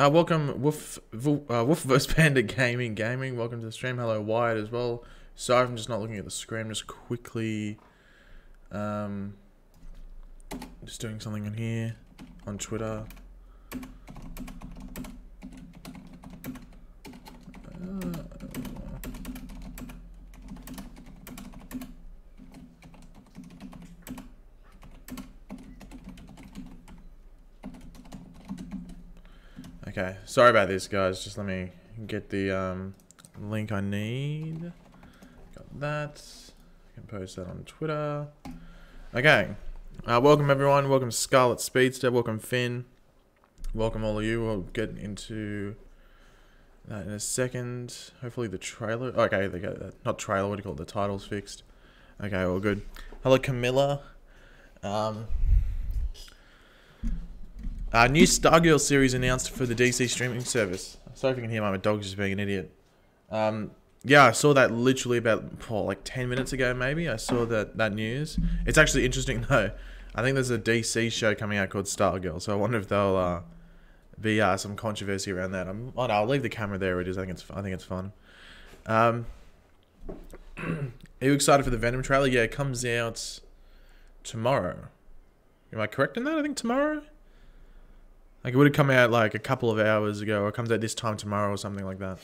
Welcome, Woof vs Panda Gaming. Welcome to the stream. Hello, Wyatt as well. Sorry if I'm just not looking at the screen. Just quickly, just doing something in here on Twitter. Okay, sorry about this, guys. Just let me get the link I need. Got that. I can post that on Twitter. Okay. Welcome, everyone. Welcome, Scarlet Speedster. Welcome, Finn. Welcome, all of you. We'll get into that in a second. Hopefully the trailer... Okay, they got that. Not trailer, what do you call it? The title's fixed. Okay, all good. Hello, Camilla. New Stargirl series announced for the DC streaming service. Sorry if you can hear my dog's just being an idiot. Yeah, I saw that literally about, like 10 minutes ago, maybe. I saw that news. It's actually interesting, though. I think there's a DC show coming out called Stargirl, so I wonder if there'll be some controversy around that. Oh no, I'll leave the camera there. It is. I think it's fun. Are you excited for the Venom trailer? Yeah, it comes out tomorrow. Am I correct in that? I think tomorrow. Like, it would have come out like a couple of hours ago, or it comes out this time tomorrow or something like that.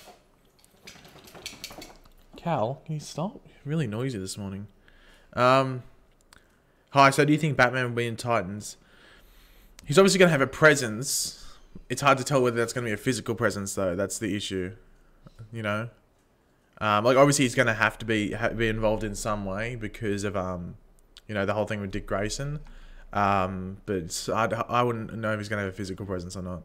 Cal, can you stop? Really noisy this morning. Hi, so do you think Batman will be in Titans? He's obviously going to have a presence. It's hard to tell whether that's going to be a physical presence, though. That's the issue. You know? Like, obviously he's going to have to be involved in some way because of, you know, the whole thing with Dick Grayson. But I wouldn't know if he's going to have a physical presence or not.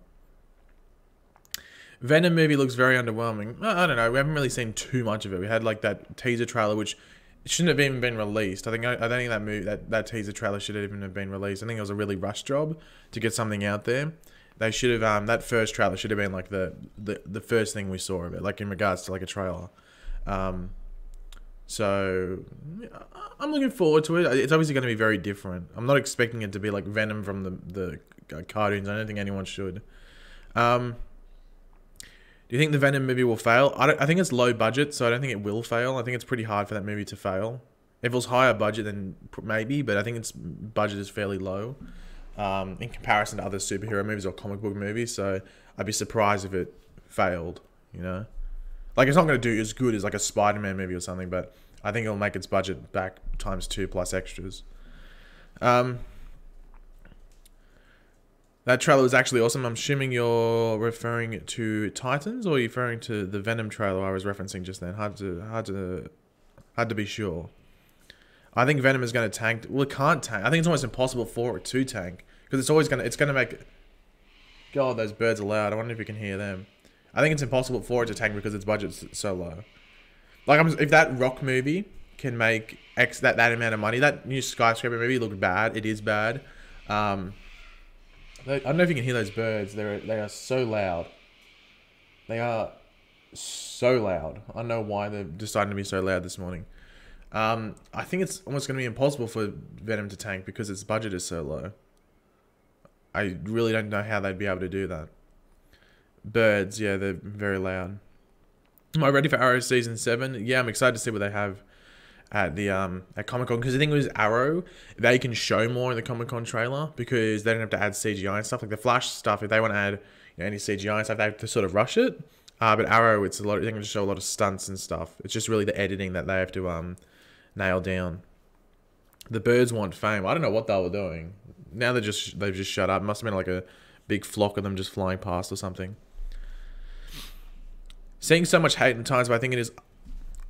Venom movie looks very underwhelming. I don't know. We haven't really seen too much of it. We had like that teaser trailer, which shouldn't have even been released. I don't think that movie, that teaser trailer should have even have been released. I think it was a really rushed job to get something out there. They should have that first trailer should have been like the first thing we saw of it, like in regards to like a trailer. So I'm looking forward to it. It's obviously going to be very different. I'm not expecting it to be like Venom from the cartoons. I don't think anyone should. Do you think the Venom movie will fail? I think it's low budget, so I don't think it will fail. I think it's pretty hard for that movie to fail. If it was higher budget, then maybe, but I think its budget is fairly low in comparison to other superhero movies or comic book movies. So I'd be surprised if it failed, you know? Like, it's not going to do as good as like a Spider-Man movie or something, but I think it'll make its budget back ×2 plus extras. That trailer was actually awesome. I'm assuming you're referring to Titans, or are you referring to the Venom trailer I was referencing just then? Hard to be sure. I think Venom is going to tank. Well, it can't tank. I think it's almost impossible for it to tank because it's going to make. God, those birds are loud. I wonder if you can hear them. I think it's impossible for it to tank because its budget's so low. Like, if that Rock movie can make that amount of money, that new Skyscraper movie looked bad. It is bad. I don't know if you can hear those birds. They are so loud. They are so loud. I don't know why they're deciding to be so loud this morning. I think it's almost going to be impossible for Venom to tank because its budget is so low. I really don't know how they'd be able to do that. Birds, yeah, they're very loud. Am I ready for Arrow Season 7? Yeah, I'm excited to see what they have at the at Comic-Con, because the thing with Arrow, they can show more in the Comic-Con trailer because they don't have to add CGI and stuff. Like the Flash stuff, if they want to add any CGI and stuff, they have to sort of rush it. But Arrow, it's a lot. They can just show a lot of stunts and stuff. It's just really the editing that they have to nail down. The birds want fame. I don't know what they were doing. Now they've just shut up. It must have been like a big flock of them just flying past or something. Seeing so much hate in times, but I think it is...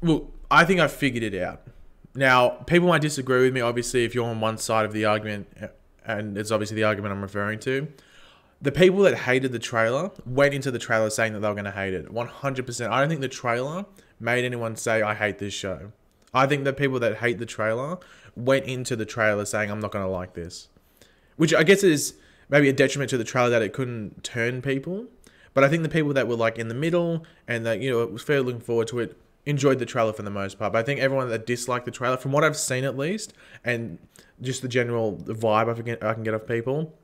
Look, I think I figured it out. Now, people might disagree with me, obviously, if you're on one side of the argument, and it's obviously the argument I'm referring to. The people that hated the trailer went into the trailer saying that they were going to hate it. 100%. I don't think the trailer made anyone say, I hate this show. I think the people that hate the trailer went into the trailer saying, I'm not going to like this. Which I guess is maybe a detriment to the trailer that it couldn't turn people. But I think the people that were like in the middle and that, you know, was fairly looking forward to it, enjoyed the trailer for the most part. But I think everyone that disliked the trailer, from what I've seen at least, and just the general vibe I can get off people,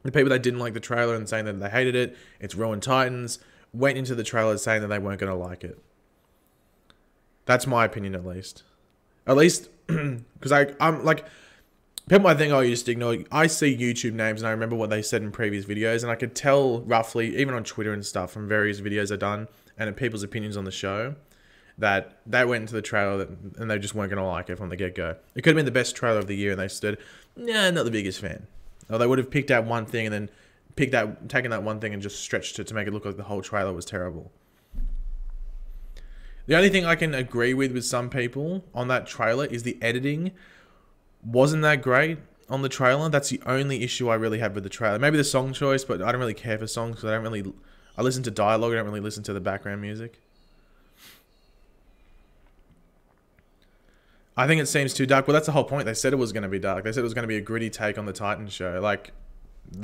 The people that didn't like the trailer and saying that they hated it, it's ruined Titans, went into the trailer saying that they weren't going to like it. That's my opinion, at least. At least, because I'm like, people might think, oh, you just ignore. I see YouTube names and I remember what they said in previous videos, and I could tell roughly, even on Twitter and stuff, from various videos I've done and people's opinions on the show, that they went into the trailer and they just weren't going to like it from the get-go. It could have been the best trailer of the year, and they stood, nah, not the biggest fan. Or they would have picked out one thing and then taken that one thing and just stretched it to make it look like the whole trailer was terrible. The only thing I can agree with some people on that trailer is the editing wasn't that great on the trailer. That's the only issue I really have with the trailer. Maybe the song choice, but I don't really care for songs because I listen to dialogue. I don't really listen to the background music. I think it seems too dark. Well, that's the whole point. They said it was going to be dark. They said it was going to be a gritty take on the Titans show. Like,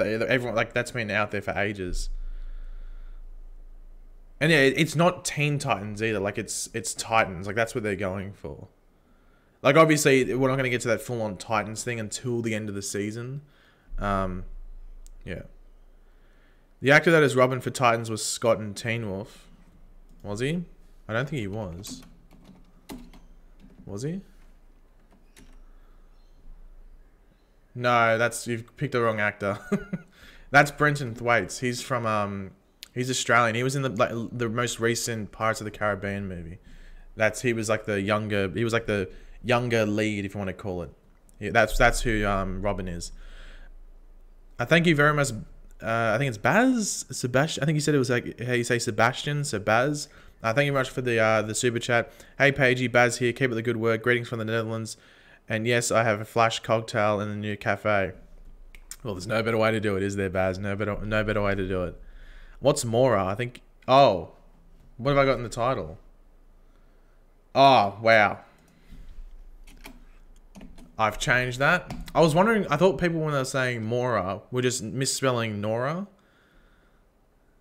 everyone, like, that's been out there for ages. And yeah, it's not Teen Titans either. Like, it's Titans. Like, that's what they're going for. Like, obviously, we're not going to get to that full-on Titans thing until the end of the season. Yeah. The actor that is Robin for Titans was Scott in Teen Wolf. Was he? I don't think he was. Was he? No, you've picked the wrong actor. That's Brenton Thwaites. He's from he's Australian. He was in the most recent Pirates of the Caribbean movie. He was like the younger lead, if you want to call it. Yeah, that's who Robin is. I thank you very much. I think it's Sebastian. I think you said it was like how you say Sebastian. So Baz. Thank you very much for the super chat. Hey Pagey, Baz here. Keep up the good work. Greetings from the Netherlands. And yes, I have a flash cocktail in the new cafe. Well, there's no better way to do it, is there, Baz? No better way to do it. What's Mora? I think. Oh, what have I got in the title? Oh, wow. I've changed that. I was wondering. I thought people when they were saying Mora were just misspelling Nora.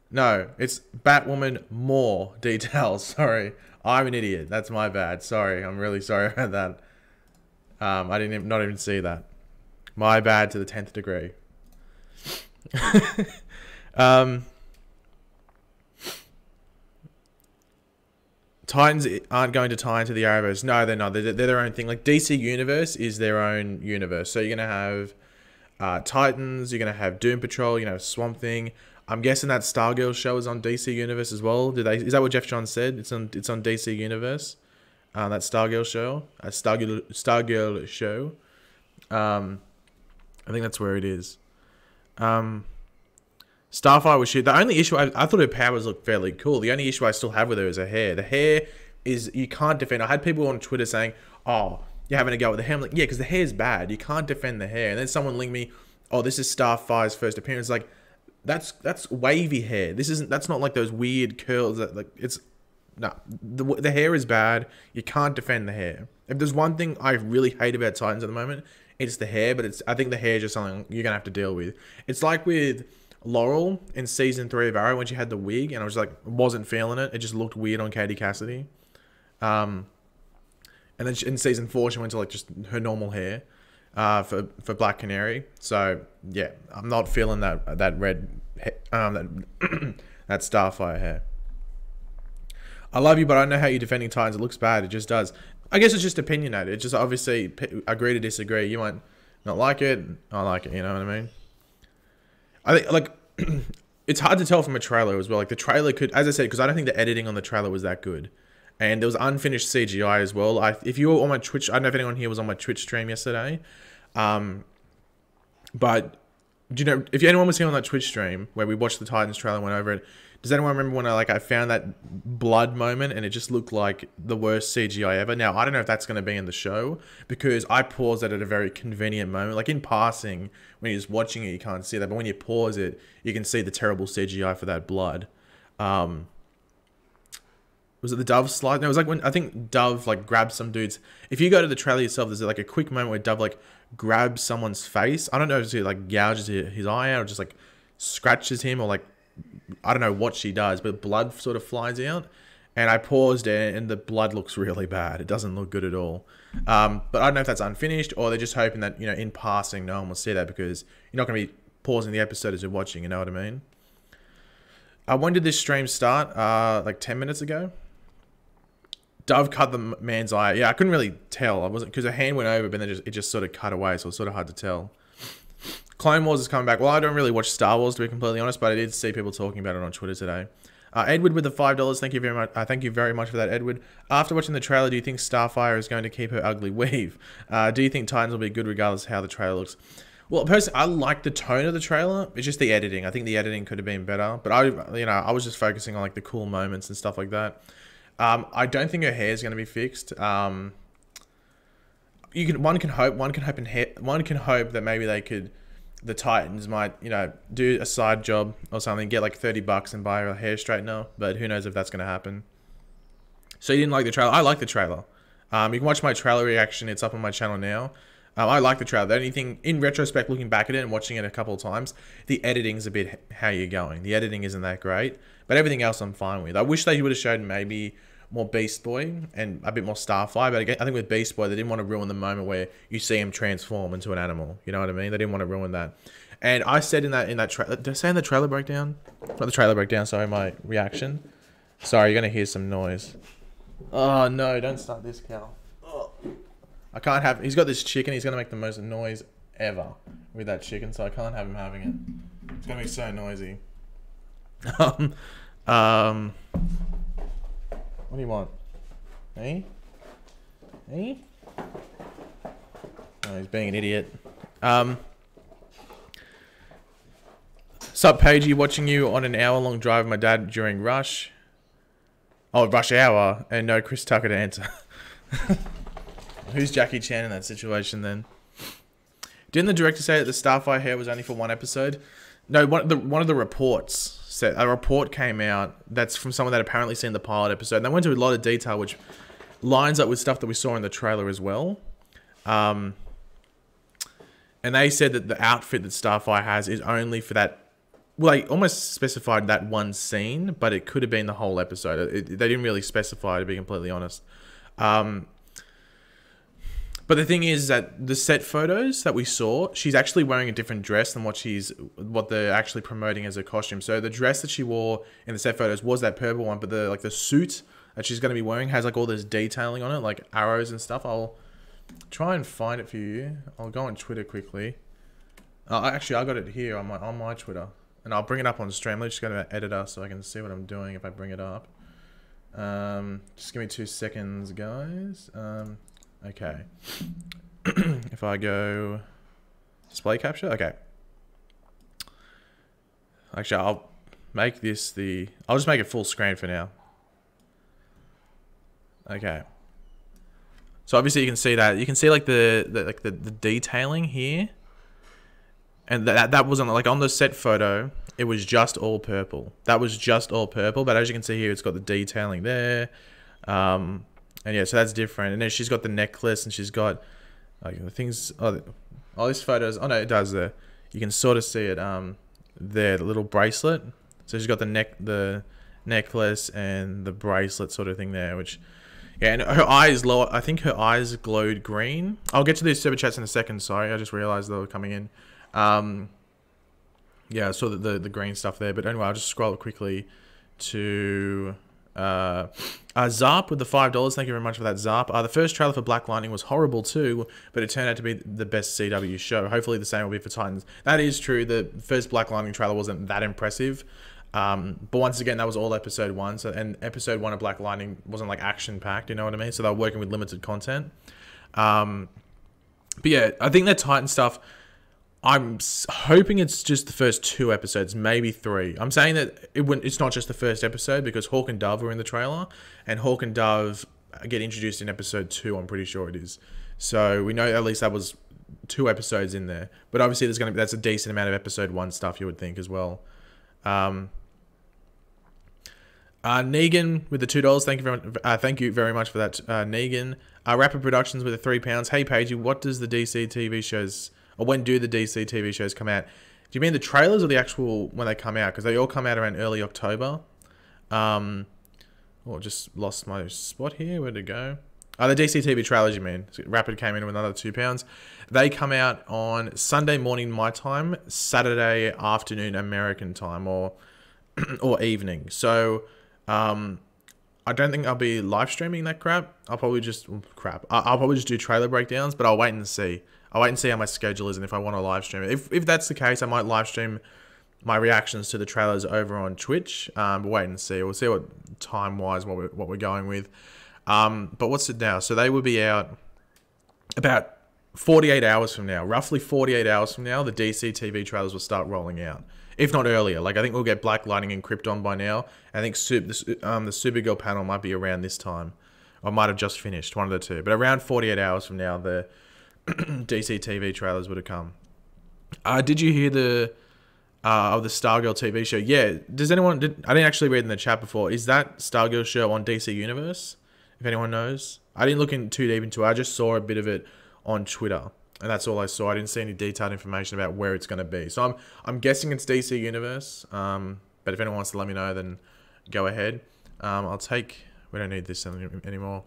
No, it's Batwoman more details. Sorry, I'm an idiot. That's my bad. Sorry, I'm really sorry about that. I didn't not even see that. My bad to the 10th degree. Titans aren't going to tie into the Arrowverse. No, they're not. They're their own thing. Like DC Universe is their own universe. So you're gonna have Titans. You're gonna have Doom Patrol. You're gonna have Swamp Thing. I'm guessing that Stargirl show is on DC Universe as well. Is that what Jeff John said? It's on DC Universe. That Stargirl show. Stargirl show. I think that's where it is. Starfire was shit. The only issue, I thought her powers looked fairly cool. The only issue I still have with her is her hair. The hair is, you can't defend. I had people on Twitter saying, oh, you're having a go with the hair. I'm like, yeah, because the hair's bad. You can't defend the hair. And then someone linked me, oh, this is Starfire's first appearance. Like, that's wavy hair. That's not like those weird curls that, like, it's, no. The hair is bad. You can't defend the hair. If there's one thing I really hate about Titans at the moment, it's the hair, but I think the hair is just something you're going to have to deal with. It's like with Laurel in season 3 of Arrow when she had the wig, and I was like, wasn't feeling it. It just looked weird on Katie Cassidy. And then in season 4, she went to like just her normal hair for Black Canary. So yeah, I'm not feeling that red, that Starfire hair. I love you, but I don't know how you're defending Titans. It looks bad. It just does. I guess it's just opinionated. It's just obviously agree to disagree. You might not like it. I like it. You know what I mean? I think like it's hard to tell from a trailer as well. Like the trailer could, as I said, because I don't think the editing on the trailer was that good, and there was unfinished CGI as well. If you were on my Twitch, I don't know if anyone here was on my Twitch stream yesterday, but do you know if anyone was here on that Twitch stream where we watched the Titans trailer and went over it? Does anyone remember when I found that blood moment and it just looked like the worst CGI ever? Now, I don't know if that's going to be in the show because I paused it at a very convenient moment. Like in passing, when you're just watching it, you can't see that. But when you pause it, you can see the terrible CGI for that blood. Was it the Dove slide? No, it was like when I think Dove like grabbed some dude's. If you go to the trailer yourself, there's like a quick moment where Dove like grabs someone's face. I don't know if she like gouges his eye out or just like scratches him or like, I don't know what she does, but blood sort of flies out. And I paused it, and the blood looks really bad. It doesn't look good at all. But I don't know if that's unfinished, or they're just hoping that, you know, in passing, no one will see that because you're not going to be pausing the episode as you're watching, you know what I mean? When did this stream start? Like 10 minutes ago? Dove cut the man's eye. Yeah, I couldn't really tell. I wasn't, because her hand went over, but then it just sort of cut away, so it's sort of hard to tell. Clone Wars is coming back. Well, I don't really watch Star Wars, to be completely honest, but I did see people talking about it on Twitter today. Edward with the $5. Thank you very much. Thank you very much for that, Edward. After watching the trailer, do you think Starfire is going to keep her ugly weave? Do you think Titans will be good regardless of how the trailer looks? Well, personally, I like the tone of the trailer. It's just the editing. I think the editing could have been better, but I was just focusing on like the cool moments and stuff like that. I don't think her hair is going to be fixed. One can hope that maybe the Titans might, do a side job or something, get like $30 and buy her a hair straightener, but who knows if that's going to happen. So you didn't like the trailer? I like the trailer. You can watch my trailer reaction. It's up on my channel now. I like the trailer. The only thing, in retrospect, looking back at it and watching it a couple of times, the editing's a bit how you're going. The editing isn't that great, but everything else I'm fine with. I wish they would have showed maybe more Beast Boy and a bit more Starfire, but again, I think with Beast Boy, they didn't want to ruin the moment where you see him transform into an animal. You know what I mean? They didn't want to ruin that. And I said in that trailer, did I say in the trailer breakdown? Not the trailer breakdown, sorry, my reaction. Sorry, you're going to hear some noise. Oh, no, don't start this, Cal. Oh. I can't have... He's got this chicken. He's going to make the most noise ever with that chicken, so I can't have him having it. It's going to be so noisy. What do you want? Me? Me? Oh, he's being an idiot. Sup, Pagey, watching you on an hour-long drive with my dad during rush. Oh, rush hour, and no Chris Tucker to answer. Who's Jackie Chan in that situation then? Didn't the director say that the Starfire hair was only for one episode? No, one of the reports said, a report came out that's from someone that apparently seen the pilot episode. And they went into a lot of detail, which lines up with stuff that we saw in the trailer as well. And they said that the outfit that Starfire has is only for that. Well, they almost specified that one scene, but it could have been the whole episode. They didn't really specify, to be completely honest. But the thing is that the set photos that we saw, she's actually wearing a different dress than what they're actually promoting as a costume. So the dress that she wore in the set photos was that purple one, but the suit that she's going to be wearing has like all this detailing on it, like arrows and stuff. I'll try and find it for you. I'll go on Twitter quickly. Actually, I got it here on my Twitter. And I'll bring it up on stream. Let's just go to editor so I can see what I'm doing if I bring it up. Just give me 2 seconds, guys. Okay. If I go display capture, okay. Actually, I'll make this I'll just make it full screen for now. Okay. So obviously you can see that. You can see like the detailing here. And that wasn't like on the set photo, it was just all purple. That was just all purple, but as you can see here, it's got the detailing there. And yeah, so that's different. And then she's got the necklace, and she's got like the things. Oh, this photos. Oh no, it does there. You can sort of see it there, the little bracelet. So she's got the necklace and the bracelet sort of thing there, which yeah, and her eyes low. I think her eyes glowed green. I'll get to these super chats in a second. Sorry, I just realized they were coming in. Yeah, I saw the green stuff there, but anyway, I'll just scroll quickly to Zarp with the $5. Thank you very much for that, Zarp. The first trailer for Black Lightning was horrible too, but it turned out to be the best CW show. Hopefully the same will be for Titans. That is true. The first Black Lightning trailer wasn't that impressive. But once again, that was all episode 1. So, and episode 1 of Black Lightning wasn't like action packed, you know what I mean? So they're working with limited content. But yeah, I think that Titan stuff, I'm hoping it's just the first 2 episodes, maybe 3. I'm saying that it's not just the first episode because Hawk and Dove were in the trailer, and Hawk and Dove get introduced in episode 2. I'm pretty sure it is. So we know at least that was 2 episodes in there. But obviously that's a decent amount of episode 1 stuff, you would think as well. Negan with the $2. Thank you very much for that, Negan. Rapid Productions with the £3. Hey Pagey, what does the DC TV shows? Or when do the DC TV shows come out? Do you mean the trailers or the actual when they come out? Because they all come out around early October. Oh, just lost my spot here. Where'd it go? Oh, the DCTV trailers, you mean? Rapid came in with another £2. They come out on Sunday morning my time, Saturday afternoon American time, or evening. So, I don't think I'll be live streaming that crap. I'll probably just I'll probably just do trailer breakdowns, but I'll wait and see. I'll wait and see how my schedule is and if I want to live stream it. If that's the case, I might live stream my reactions to the trailers over on Twitch. But wait and see. We'll see what time wise what we're going with. But what's it now? So they will be out about 48 hours from now. Roughly 48 hours from now, the DC TV trailers will start rolling out. If not earlier. Like, I think we'll get Black Lightning and Krypton by now. I think the Supergirl panel might be around this time. Or might have just finished, one of the two. But around 48 hours from now, the DC TV trailers would have come. Did you hear the of the Stargirl TV show? Yeah. Does anyone... I didn't actually read in the chat before. Is that Stargirl show on DC Universe? If anyone knows. I didn't look in too deep into it. I just saw a bit of it on Twitter. And that's all I saw. I didn't see any detailed information about where it's going to be. So I'm guessing it's DC Universe. But if anyone wants to let me know, then go ahead. I'll take... We don't need this anymore.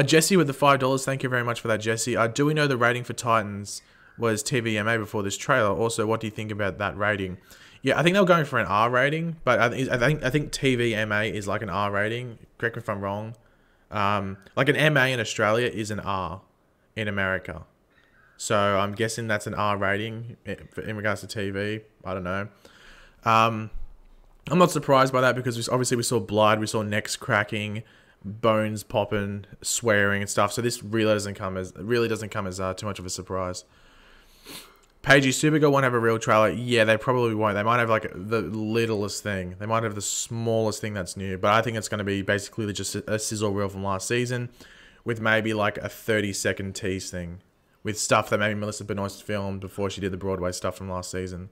Jesse with the $5. Thank you very much for that, Jesse. Do we know the rating for Titans was TVMA before this trailer? Also, what do you think about that rating? Yeah, I think they were going for an R rating, but I think TVMA is like an R rating. Correct me if I'm wrong. Like an MA in Australia is an R in America. So I'm guessing that's an R rating in regards to TV. I don't know. I'm not surprised by that because obviously we saw blood, we saw necks cracking, bones popping, swearing and stuff. So this really doesn't come as too much of a surprise. Pagey, Supergirl won't have a real trailer. Yeah, they probably won't. They might have like the littlest thing. They might have the smallest thing that's new. But I think it's going to be basically just a sizzle reel from last season with maybe like a 30-second tease thing with stuff that maybe Melissa Benoist filmed before she did the Broadway stuff from last season.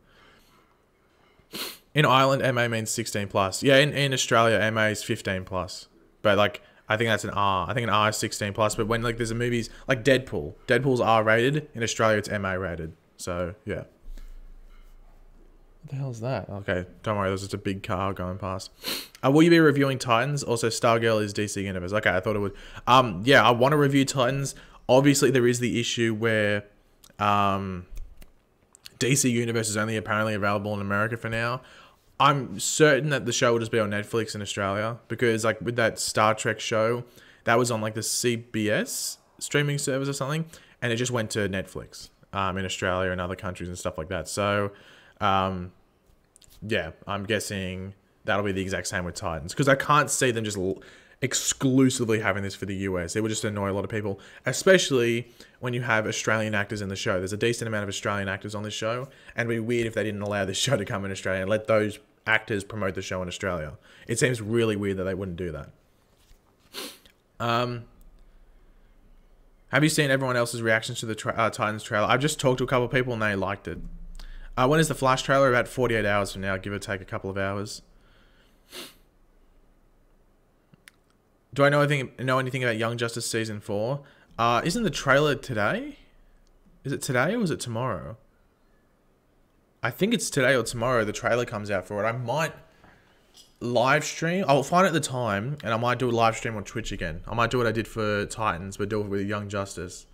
In Ireland, MA means 16 plus. Yeah, in Australia, MA is 15 plus. But like, I think that's an R. I think an R is 16 plus. But when like there's a movies like Deadpool's R rated. In Australia, it's MA rated. So yeah. What the hell's that? Okay, don't worry. There's just a big car going past. Will you be reviewing Titans? Also, Stargirl is DC Universe. Okay, I thought it would. Yeah, I want to review Titans. Obviously, there is the issue where DC Universe is only apparently available in America for now. I'm certain that the show will just be on Netflix in Australia because like with that Star Trek show, that was on like the CBS streaming service or something, and it just went to Netflix in Australia and other countries and stuff like that. So, yeah, I'm guessing that'll be the exact same with Titans because I can't see them just exclusively having this for the US. It would just annoy a lot of people, especially when you have Australian actors in the show. There's a decent amount of Australian actors on this show, and it'd be weird if they didn't allow this show to come in Australia and let those actors promote the show in Australia. It seems really weird that they wouldn't do that. Have you seen everyone else's reactions to the Titans trailer? I've just talked to a couple of people and they liked it. When is the Flash trailer? About 48 hours from now, give or take a couple of hours. Do I know anything about Young Justice Season 4? Isn't the trailer today? Is it today or is it tomorrow? I think it's today or tomorrow the trailer comes out for it. I might live stream. I'll find out the time and I might do a live stream on Twitch again. I might do what I did for Titans, but do it with Young Justice.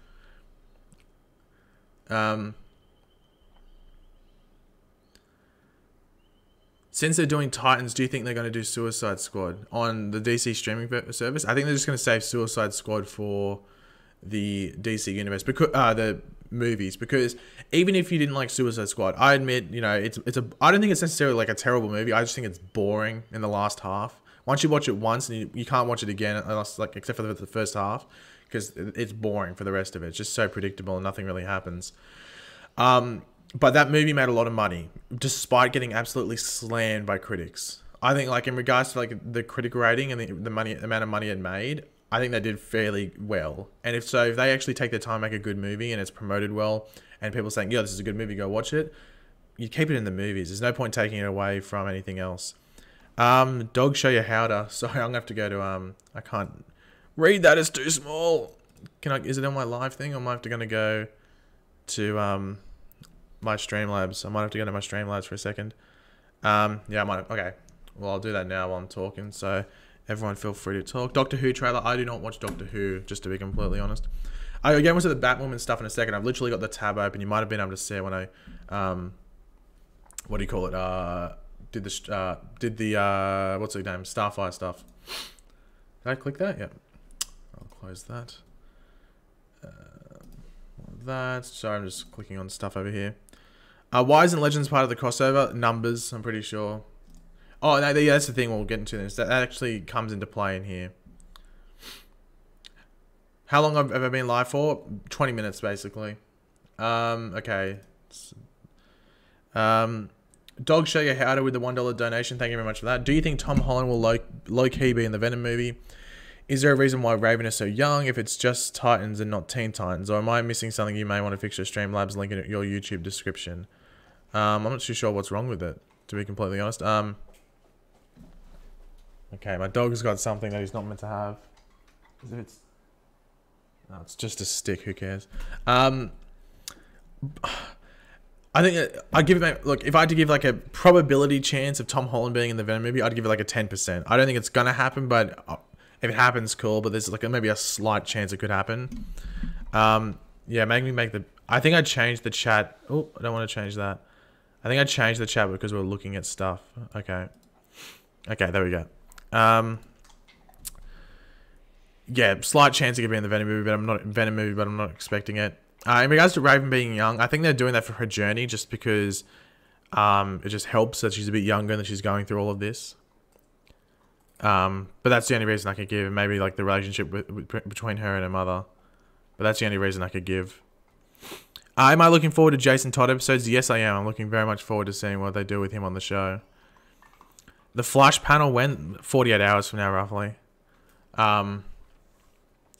Since they're doing Titans, do you think they're going to do Suicide Squad on the DC streaming service? I think they're just going to save Suicide Squad for the DC universe, because the movies. Because even if you didn't like Suicide Squad, I admit, you know, I don't think it's necessarily like a terrible movie. I just think it's boring in the last half. Once you watch it once, and you can't watch it again unless like except for the first half, because it's boring for the rest of it. It's just so predictable and nothing really happens. But that movie made a lot of money, despite getting absolutely slammed by critics. I think, like, in regards to, like, the critic rating and the amount of money it made, I think they did fairly well. And if they actually take their time to make a good movie and it's promoted well, and people saying, yeah, this is a good movie, go watch it, you keep it in the movies. There's no point taking it away from anything else. Dog show you howder. Sorry, I'm going to have to go to, I can't read that, it's too small. Is it on my live thing, or am I going to go to, my Streamlabs? I might have to go to my Streamlabs for a second. Yeah, I might. Okay. Well, I'll do that now while I'm talking. So, Everyone feel free to talk. Doctor Who trailer. I do not watch Doctor Who, just to be completely honest. I get into the Batwoman stuff in a second. I've literally got the tab open. You might have been able to see it when I, what do you call it? Did the what's the name? Starfire stuff. Did I click that? Yep. I'll close that. Sorry, I'm just clicking on stuff over here. Why isn't Legends part of the crossover? Numbers, I'm pretty sure. Oh, no, yeah, that's the thing we'll get into this. That actually comes into play in here. How long have I been live for? 20 minutes, basically. Okay. Dog show you how to with the $1 donation. Thank you very much for that. Do you think Tom Holland will low-key be in the Venom movie? Is there a reason why Raven is so young if it's just Titans and not Teen Titans? Or am I missing something you may want to fix your Streamlabs link in your YouTube description? I'm not too sure what's wrong with it, to be completely honest. Okay, my dog's got something that he's not meant to have. No, it's just a stick, who cares? I think I'd give it, look, if I had to give like a probability chance of Tom Holland being in the Venom movie, I'd give it like a 10%. I don't think it's gonna happen, but if it happens, cool. But there's like maybe a slight chance it could happen. Yeah, make me make the. I think I changed the chat. Oh, I don't want to change that. I think I changed the chat because we're looking at stuff. Okay. Okay, there we go. Yeah, slight chance it could be in the Venom movie, but I'm not expecting it. In regards to Raven being young, I think they're doing that for her journey, just because it just helps that she's a bit younger and that she's going through all of this. But that's the only reason I could give. Maybe like the relationship between her and her mother. But that's the only reason I could give. Am I looking forward to Jason Todd episodes? Yes, I am. I'm looking very much forward to seeing what they do with him on the show. The Flash panel went 48 hours from now, roughly.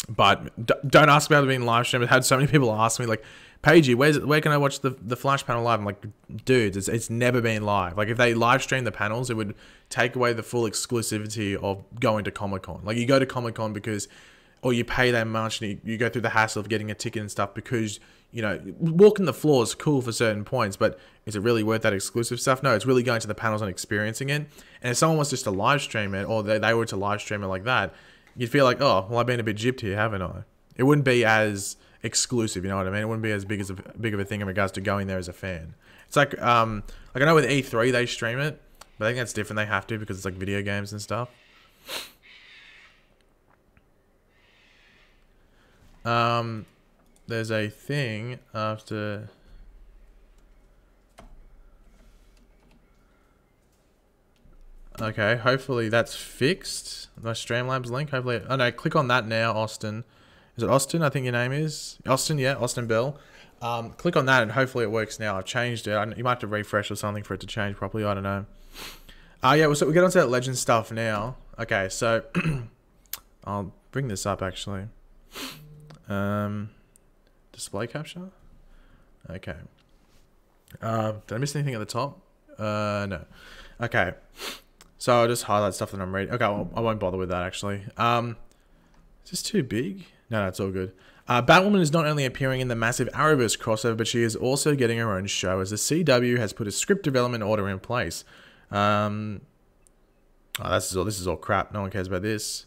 But don't ask me about it being live streamed. I've had so many people ask me, like, Pagey, where can I watch the Flash panel live? I'm like, dudes, it's never been live. Like, if they live stream the panels, it would take away the full exclusivity of going to Comic-Con. Like, you go to Comic-Con because, or you pay that much and you go through the hassle of getting a ticket and stuff because, you know, walking the floor is cool for certain points, but is it really worth that exclusive stuff? No, it's really going to the panels and experiencing it. And if someone was just to live stream it, or they were to live stream it like that, you'd feel like, oh, well, I've been a bit gypped here, haven't I? It wouldn't be as exclusive, you know what I mean? It wouldn't be as big of a thing in regards to going there as a fan. It's like I know with E3 they stream it, but I think that's different. They have to because it's like video games and stuff. There's a thing after. Okay, hopefully that's fixed. My Streamlabs link, hopefully. Oh no, click on that now, Austin. Is it Austin? I think your name is Austin. Yeah, Austin Bell. Click on that and hopefully it works now. I've changed it. You might have to refresh or something for it to change properly. I don't know. Yeah. So we get onto that legend stuff now. Okay, so I'll bring this up actually. Display capture. Okay. Did I miss anything at the top? No. Okay. So I'll just highlight stuff that I'm reading. Okay, well, I won't bother with that actually. Is this too big? No, it's all good. Batwoman is not only appearing in the massive Arrowverse crossover, but she is also getting her own show as the CW has put a script development order in place. This is all crap. No one cares about this.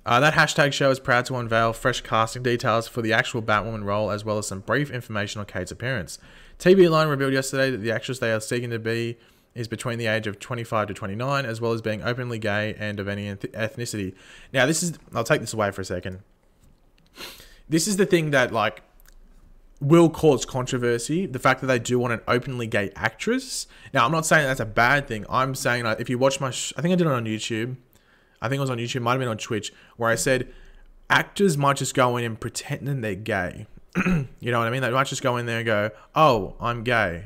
That hashtag show is proud to unveil fresh casting details for the actual Batwoman role, as well as some brief information on Kate's appearance. TV Line revealed yesterday that the actress they are seeking to be is between the age of 25 to 29, as well as being openly gay and of any ethnicity. Now, I'll take this away for a second. This is the thing that, like, will cause controversy. The fact that they do want an openly gay actress. Now, I'm not saying that's a bad thing. I'm saying, like, if you watch my... I think I did it on YouTube. I think it was on YouTube. Might have been on Twitch. Where I said, actors might just go in and pretend they're gay. You know what I mean? They might just go in there and go, oh, I'm gay.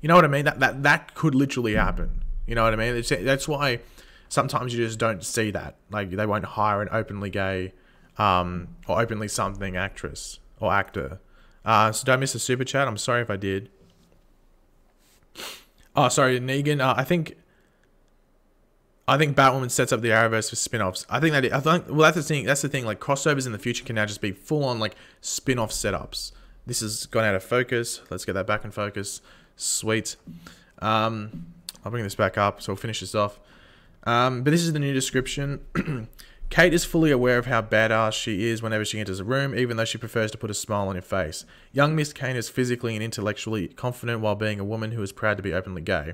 You know what I mean? That could literally happen. You know what I mean? That's why sometimes you just don't see that. Like, they won't hire an openly gay or openly something actress or actor. So don't miss the super chat. I'm sorry if I did. Oh, sorry, Negan. I think Batwoman sets up the Arrowverse for spin-offs. Well, that's the thing. That's the thing. Like, crossovers in the future can now just be full-on, like, spin-off setups. This has gone out of focus. Let's get that back in focus. Sweet. I'll bring this back up, so we'll finish this off. But this is the new description. Kate is fully aware of how badass she is whenever she enters a room, even though she prefers to put a smile on her face. Young Miss Kane is physically and intellectually confident while being a woman who is proud to be openly gay.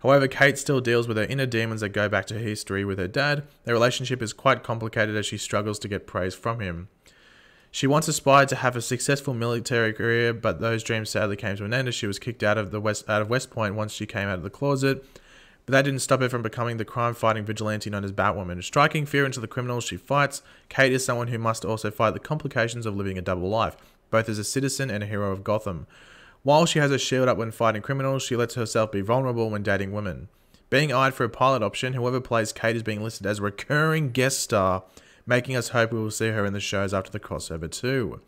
However, Kate still deals with her inner demons that go back to her history with her dad. Their relationship is quite complicated as she struggles to get praise from him. She once aspired to have a successful military career, but those dreams sadly came to an end as she was kicked out of West Point once she came out of the closet. But that didn't stop her from becoming the crime-fighting vigilante known as Batwoman. Striking fear into the criminals she fights, Kate is someone who must also fight the complications of living a double life, both as a citizen and a hero of Gotham. While she has a shield up when fighting criminals, she lets herself be vulnerable when dating women. Being eyed for a pilot option, whoever plays Kate is being listed as a recurring guest star, making us hope we will see her in the shows after the crossover too.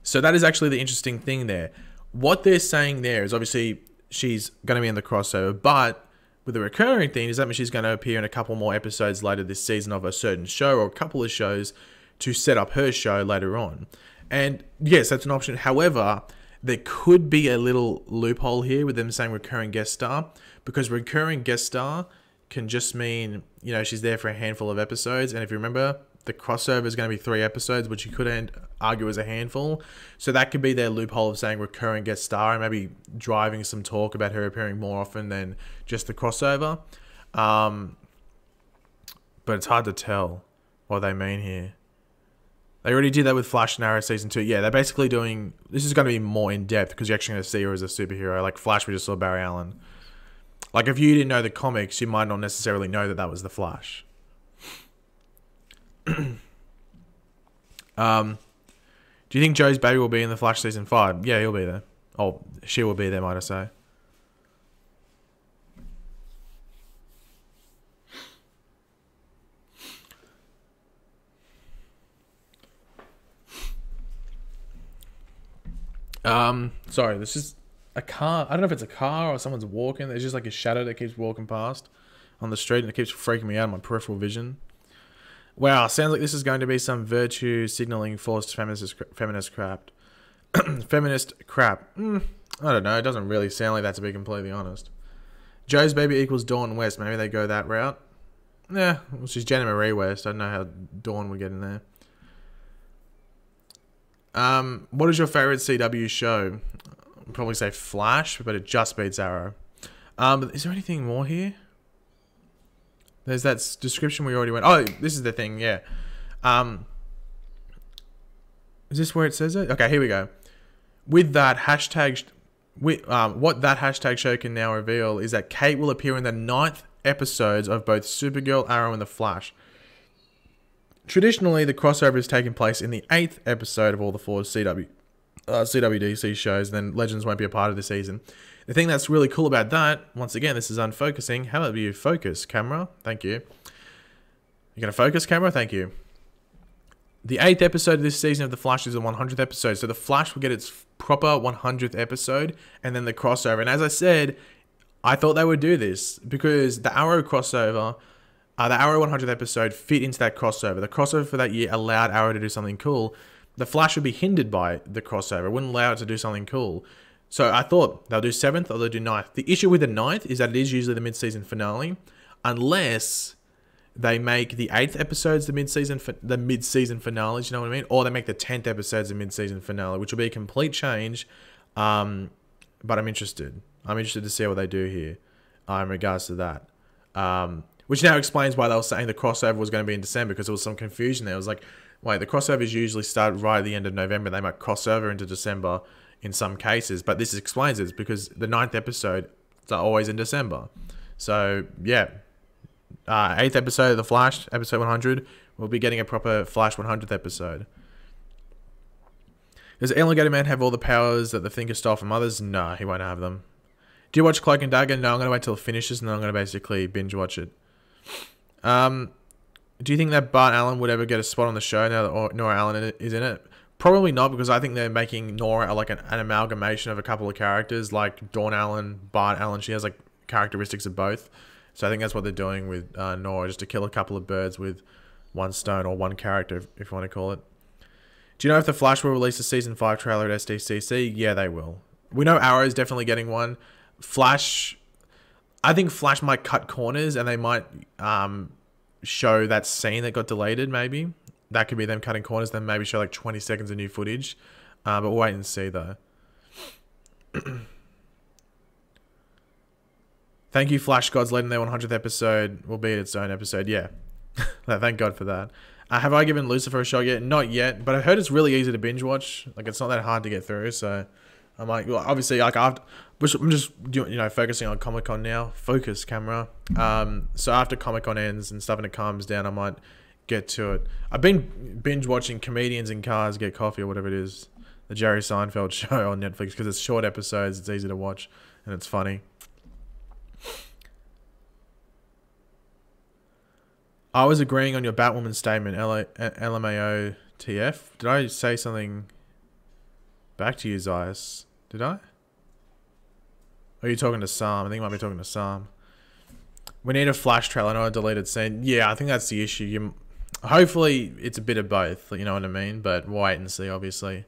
So that is actually the interesting thing there. What they're saying there is obviously she's going to be in the crossover, but with the recurring thing, does that mean she's going to appear in a couple more episodes later this season of a certain show or a couple of shows to set up her show later on? And yes, that's an option. However, there could be a little loophole here with them saying recurring guest star, because recurring guest star can just mean, you know, she's there for a handful of episodes. And if you remember, the crossover is going to be 3 episodes, which you could argue as a handful. So that could be their loophole of saying recurring guest star and maybe driving some talk about her appearing more often than just the crossover. But it's hard to tell what they mean here. They already did that with Flash and Arrow Season 2. Yeah, they're basically doing... This is going to be more in-depth because you're actually going to see her as a superhero. Like Flash, we just saw Barry Allen. Like, if you didn't know the comics, you might not necessarily know that that was the Flash. Do you think Joe's baby will be in the Flash Season 5? Yeah, he'll be there. Oh, she will be there, might I say. Sorry, this is a car. I don't know if it's a car or someone's walking. There's just like a shadow that keeps walking past on the street and it keeps freaking me out in my peripheral vision. Wow, sounds like this is going to be some virtue signaling forced feminist crap. Feminist crap. I don't know. It doesn't really sound like that, to be completely honest. Joe's baby equals Dawn West. Maybe they go that route. Yeah, well, she's Jenna Marie West. I don't know how Dawn would get in there. What is your favorite CW show? I'd probably say Flash, but it just beats Arrow. But is there anything more here? There's that description we already went. Oh, this is the thing, yeah. Is this where it says it? Okay, here we go. With that hashtag, what that hashtag show can now reveal is that Kate will appear in the 9th episodes of both Supergirl, Arrow, and The Flash. Traditionally, the crossover has taken place in the 8th episode of all the 4 CWDC shows, and then Legends won't be a part of the season. The thing that's really cool about that, once again, this is unfocusing. How about you focus, camera? Thank you. You're going to focus, camera? Thank you. The 8th episode of this season of The Flash is the 100th episode, so The Flash will get its proper 100th episode, and then the crossover. And as I said, I thought they would do this, because the Arrow crossover... the Arrow 100th episode fit into that crossover. The crossover for that year allowed Arrow to do something cool. The Flash would be hindered by the crossover. It wouldn't allow it to do something cool. So I thought they'll do 7th or they'll do 9th. The issue with the 9th is that it is usually the mid-season finale, unless they make the 8th episodes the mid-season finales, you know what I mean? Or they make the 10th episodes the mid-season finale, which will be a complete change. But I'm interested. I'm interested to see what they do here in regards to that. Which now explains why they were saying the crossover was going to be in December, because there was some confusion there. It was like, wait, the crossovers usually start right at the end of November. They might cross over into December in some cases. But this explains it, because the 9th episode is always in December. So, yeah. 8th episode of The Flash, episode 100. We'll be getting a proper Flash 100th episode. Does Elongated Man have all the powers that the Thinker stole from others? No, he won't have them. Do you watch Cloak and Dagger? No, I'm going to wait till it finishes and then I'm going to basically binge watch it. Do you think that Bart Allen would ever get a spot on the show now that Nora Allen is in it? Probably not, because I think they're making Nora like an amalgamation of a couple of characters, like Dawn Allen, Bart Allen. She has like characteristics of both. So I think that's what they're doing with Nora, just to kill a couple of birds with one stone, or one character, if you want to call it. Do you know if The Flash will release a Season 5 trailer at SDCC? Yeah, they will. We know Arrow's definitely getting one. Flash... I think Flash might cut corners and they might show that scene that got deleted, maybe. That could be them cutting corners, then maybe show like 20 seconds of new footage. But we'll wait and see, though. Thank you, Flash Gods, letting their 100th episode will be its own episode. Yeah. Thank God for that. Have I given Lucifer a shot yet? Not yet, but I've heard it's really easy to binge watch. Like, it's not that hard to get through, so I might, well, obviously, like, I'm just, focusing on Comic-Con now. Focus, camera. So after Comic-Con ends and stuff and it calms down, I might get to it. I've been binge watching Comedians in Cars Get Coffee or whatever it is. The Jerry Seinfeld show on Netflix, because it's short episodes, it's easy to watch, and it's funny. I was agreeing on your Batwoman statement, LMAO TF. Did I say something back to you, Zias? Did I? Or are you talking to Sam? I think you might be talking to Sam. We need a Flash trailer. I know a deleted scene. Yeah, I think that's the issue. Hopefully, it's a bit of both. You know what I mean? But wait and see, obviously.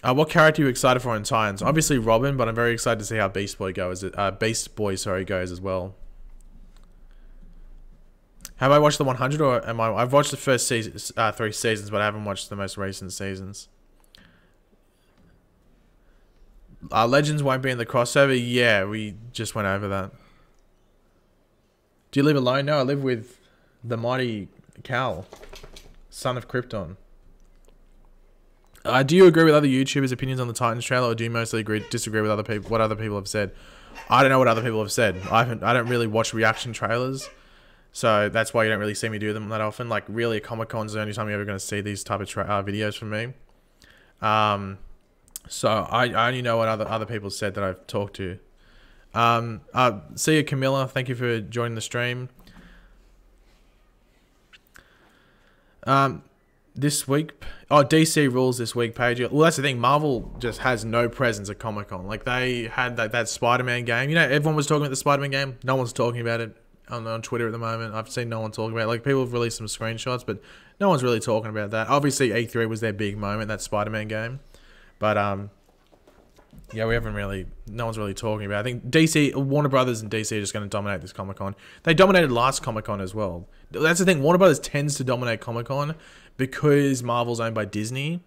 What character are you excited for in Titans? Obviously, Robin, but I'm very excited to see how Beast Boy goes. Goes as well. Have I watched the 100 or am I? I've watched the first season, 3 seasons, but I haven't watched the most recent seasons. Legends won't be in the crossover. Yeah, we just went over that. Do you live alone? No, I live with the mighty Cal, son of Krypton. Do you agree with other YouTubers' opinions on the Titans trailer, or do you mostly disagree with other people? What other people have said? I don't know what other people have said. I don't really watch reaction trailers. So that's why you don't really see me do them that often. Like, really, Comic-Con's the only time you're ever going to see these type of videos from me. So I only know what other people said that I've talked to. See you, Camilla. Thank you for joining the stream. This week... Oh, DC rules this week, Pagey. Well, that's the thing. Marvel just has no presence at Comic-Con. Like, they had that Spider-Man game. You know, everyone was talking about the Spider-Man game. No one's talking about it on Twitter at the moment. I've seen no one talking about it. Like, people have released some screenshots, but no one's really talking about that. Obviously, E3 was their big moment, that Spider-Man game. But, yeah, we haven't really... No one's really talking about it. I think DC... Warner Brothers and DC are just going to dominate this Comic-Con. They dominated last Comic-Con as well. That's the thing. Warner Brothers tends to dominate Comic-Con because Marvel's owned by Disney.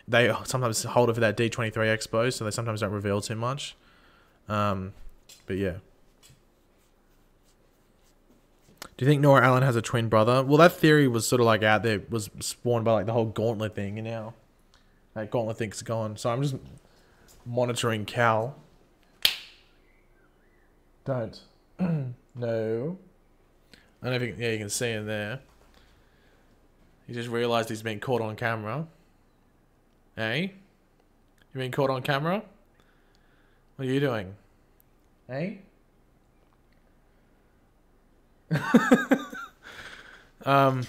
They sometimes hold it for that D23 Expo, so they sometimes don't reveal too much. But, yeah. Do you think Nora Allen has a twin brother? Well, that theory was sort of like out there, was spawned by like the whole Gauntlet thing, and now that Gauntlet thing's gone. So I'm just monitoring Cal. Don't. No. I don't know if you, yeah, you can see him there. He just realised he's been caught on camera. Hey? You been caught on camera? What are you doing? Hey? Oh,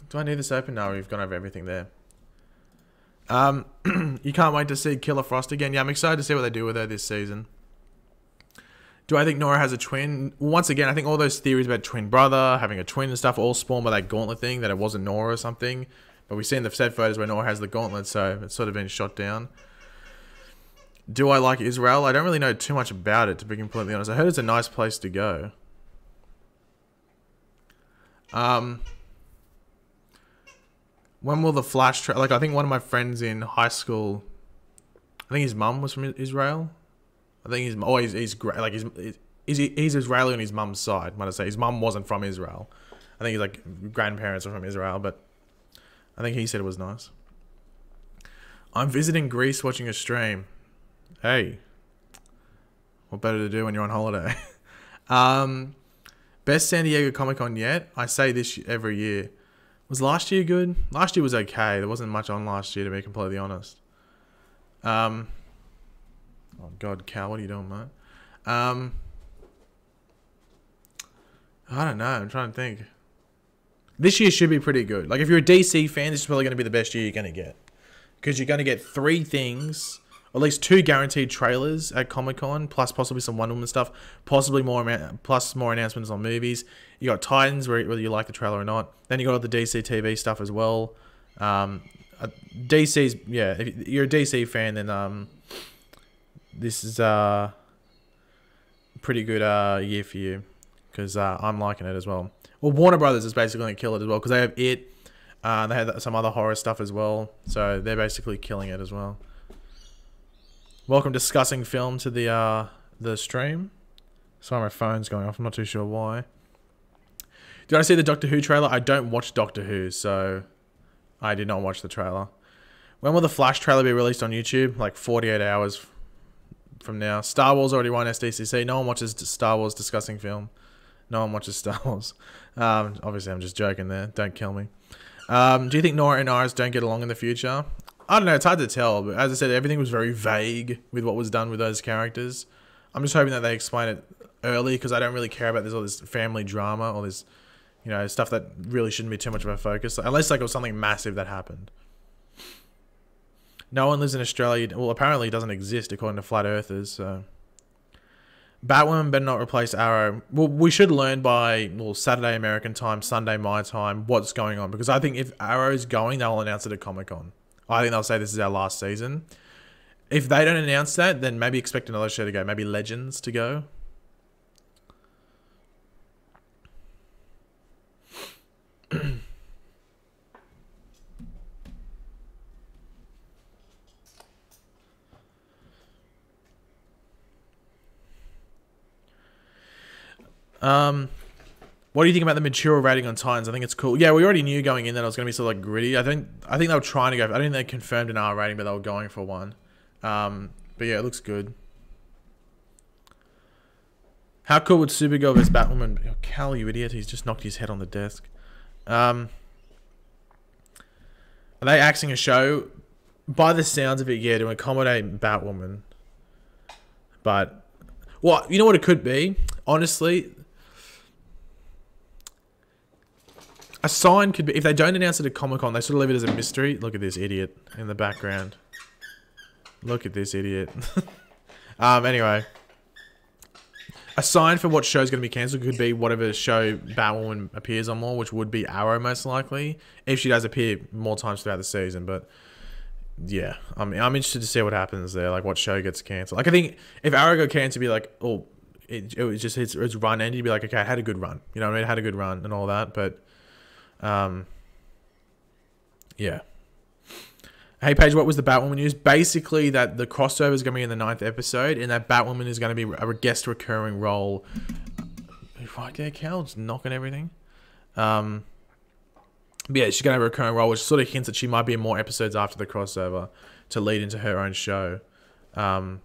do I need this open? No, we've gone over everything there. You can't wait to see Killer Frost again. Yeah, I'm excited to see what they do with her this season. Do I think Nora has a twin? Once again, I think all those theories about twin brother, having a twin and stuff, all spawned by that Gauntlet thing, that it wasn't Nora or something. But we've seen the set photos where Nora has the Gauntlet, so it's sort of been shot down. Do I like Israel? I don't really know too much about it, to be completely honest. I heard it's a nice place to go. When will the Flash... Like, I think one of my friends in high school... I think his mum was from Israel. I think he's Israeli on his mum's side, might I say. His mum wasn't from Israel. I think his like grandparents are from Israel, but I think he said it was nice. I'm visiting Greece watching a stream. Hey. What better to do when you're on holiday? Best San Diego Comic-Con yet? I say this every year. Was last year good? Last year was okay. There wasn't much on last year, to be completely honest. Oh God, Cal, what are you doing, mate? I don't know. I'm trying to think. This year should be pretty good. Like, if you're a DC fan, this is probably going to be the best year you're going to get. Because you're going to get 3 things, or at least 2 guaranteed trailers at Comic-Con, plus possibly some Wonder Woman stuff, possibly more announcements on movies. You got Titans, whether you like the trailer or not. Then you got all the DC TV stuff as well. DC's, yeah, if you're a DC fan, then this is pretty good year for you, because I'm liking it as well. Well, Warner Brothers is basically going to kill it as well, because they have It. They have some other horror stuff as well, so they're basically killing it as well. Welcome discussing film to the stream. Sorry, my phone's going off. I'm not too sure why. Did I see the Doctor Who trailer? I don't watch Doctor Who, so I did not watch the trailer. When will the Flash trailer be released on YouTube? Like 48 hours from now. Star Wars already won SDCC. No one watches Star Wars discussing film. No one watches Star Wars. Obviously, I'm just joking there. Don't kill me. Do you think Nora and Iris don't get along in the future? I don't know. It's hard to tell. But as I said, everything was very vague with what was done with those characters. I'm just hoping that they explain it early, because I don't really care about all this family drama, or this, you know, stuff that really shouldn't be too much of a focus. Unless like it was something massive that happened. No one lives in Australia. Well, apparently it doesn't exist according to flat earthers. So Batwoman better not replace Arrow. Well, we should learn by Saturday American time, Sunday my time, what's going on. Because I think if Arrow's going, they'll announce it at Comic-Con. I think they'll say this is our last season. If they don't announce that, then maybe expect another show to go. Maybe Legends to go. What do you think about the mature rating on Titans? I think it's cool. Yeah, we already knew going in that it was going to be sort of like gritty. I think they were trying to go. I don't think they confirmed an R rating, but they were going for one. But yeah, it looks good. How cool would Supergirl vs Batwoman be? Oh, Cal, you idiot! He's just knocked his head on the desk. Are they axing a show? By the sounds of it, yeah, to accommodate Batwoman. But, well, you know what it could be? Honestly, a sign could be, if they don't announce it at Comic-Con, they sort of leave it as a mystery. Look at this idiot in the background. Look at this idiot. Anyway. A sign for what show's going to be cancelled could be whatever show Batwoman appears on more, which would be Arrow most likely, if she does appear more times throughout the season. But yeah, I'm interested to see what happens there, like what show gets cancelled. Like I think if Arrow got cancelled, be like, oh, it was just its run ended. You'd be like, okay, I had a good run, you know what I mean? I had a good run and all that, but yeah. Hey Paige, what was the Batwoman news? Basically that the crossover is going to be in the 9th episode, and that Batwoman is going to be a guest recurring role. Right there, Cal, just knocking everything. But yeah, she's going to have a recurring role, which sort of hints that she might be in more episodes after the crossover to lead into her own show. Yeah.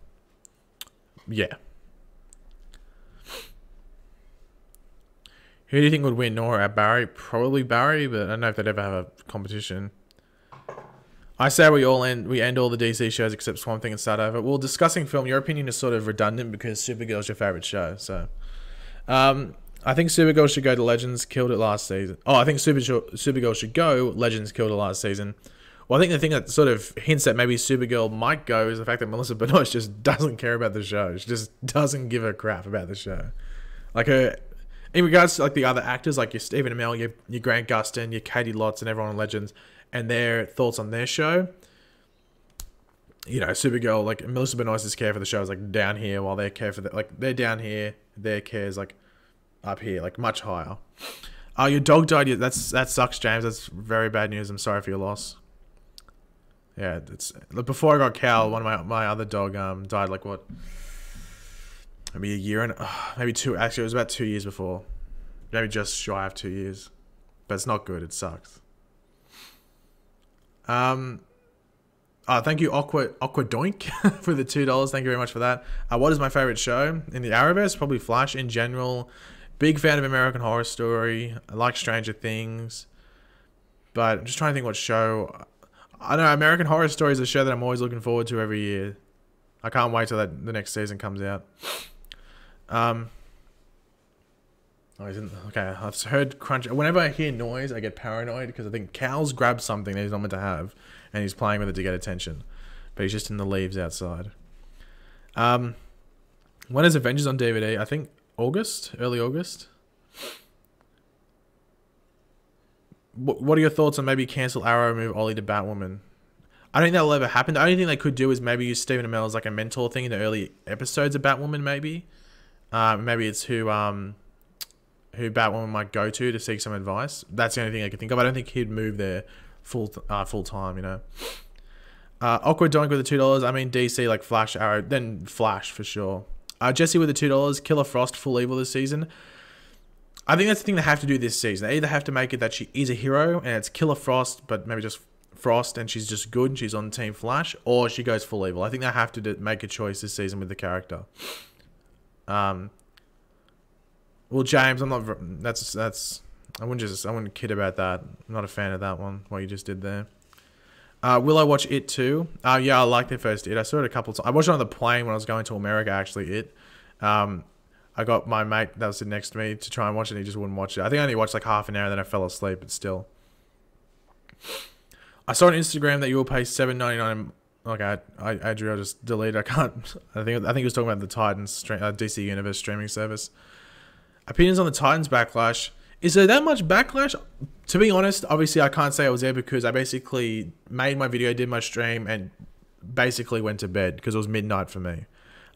Who do you think would win, Nora or Barry? Probably Barry, but I don't know if they'd ever have a competition. I say we end all the DC shows except Swamp Thing and start over. Well, discussing film, your opinion is sort of redundant because Supergirl's your favorite show. So, I think Supergirl should go to Legends. Killed it last season. Oh, I think Supergirl should go. Legends killed it last season. Well, I think the thing that sort of hints that maybe Supergirl might go is the fact that Melissa Benoist just doesn't care about the show. She just doesn't give a crap about the show. Like her, in regards to like the other actors, like your Stephen Amell, your Grant Gustin, your Katie Lotz, and everyone on Legends, and their thoughts on their show. You know, Supergirl, like Melissa Benoist's care for the show is like down here, while their care for they're down here, their care is like up here, like much higher. Your dog died. That sucks, James. That's very bad news. I'm sorry for your loss. Yeah, it's before I got Cal, one of my other dog died like what? Maybe a year and maybe two. Actually, it was about 2 years before. Maybe just shy of 2 years. But it's not good. It sucks. Thank you, Aqua Doink, for the $2. Thank you very much for that. What is my favorite show in the Arrowverse? Probably Flash in general. Big fan of American Horror Story. I like Stranger Things, but I'm just trying to think what show. I know American Horror Story is a show that I'm always looking forward to every year. I can't wait till the next season comes out. Okay, I've heard crunch. Whenever I hear noise, I get paranoid because I think Cal's grabbed something that he's not meant to have, and he's playing with it to get attention. But he's just in the leaves outside. When is Avengers on DVD? I think August, early August. What are your thoughts on maybe cancel Arrow, move Ollie to Batwoman? I don't think that'll ever happen. The only thing they could do is maybe use Stephen Amell as like a mentor thing in the early episodes of Batwoman. Maybe, maybe it's who Batwoman might go to seek some advice. That's the only thing I can think of. I don't think he'd move there full time. You know. Awkward Doink with the $2. I mean DC like Flash, Arrow, then Flash for sure. Jesse with the $2. Killer Frost full evil this season. I think that's the thing they have to do this season. They either have to make it that she is a hero and it's Killer Frost, but maybe just Frost and she's just good and she's on Team Flash, or she goes full evil. I think they have to make a choice this season with the character. Well, James, I'm not. That's. I wouldn't kid about that. I'm not a fan of that one. What you just did there. Will I watch It too? Yeah, I like the first It. I saw it a couple of times. I watched it on the plane when I was going to America. Actually, It. I got my mate that was sitting next to me to try and watch it. And he just wouldn't watch it. I think I only watched like half an hour, and then I fell asleep. But still. I saw on Instagram that you will pay $7.99. Okay, Adriel, I'll just delete. I can't. I think he was talking about the Titans DC Universe streaming service. Opinions on the Titans backlash. Is there that much backlash? To be honest, obviously I can't say I was there because I basically made my video, did my stream, and basically went to bed because it was midnight for me.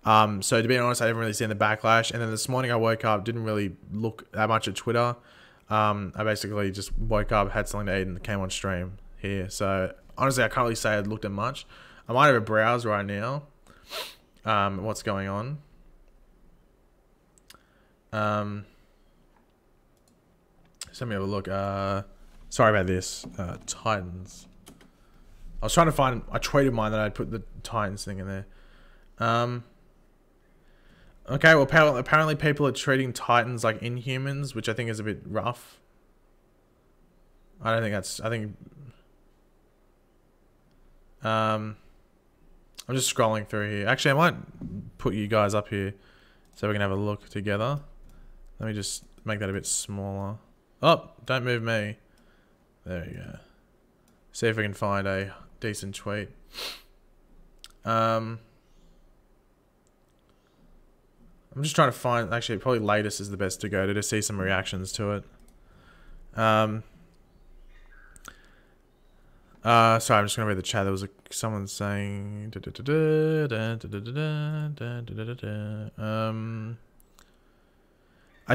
So to be honest, I didn't really see the backlash. And then this morning I woke up, didn't really look that much at Twitter. I basically just woke up, had something to eat, and came on stream here. So honestly, I can't really say I looked at much. I might have a browse right now. What's going on? Let me have a look. Sorry about this. Titans. I was trying to find. I tweeted mine that I'd put the Titans thing in there. Okay. Well, apparently people are treating Titans like Inhumans, which I think is a bit rough. I don't think that's. I think. I'm just scrolling through here. Actually, I might put you guys up here so we can have a look together. Let me just make that a bit smaller. Oh, don't move me. There you go. See if we can find a decent tweet. I'm just trying to find... Actually, probably latest is the best to go to see some reactions to it. Sorry, I'm just going to read the chat. There was someone saying...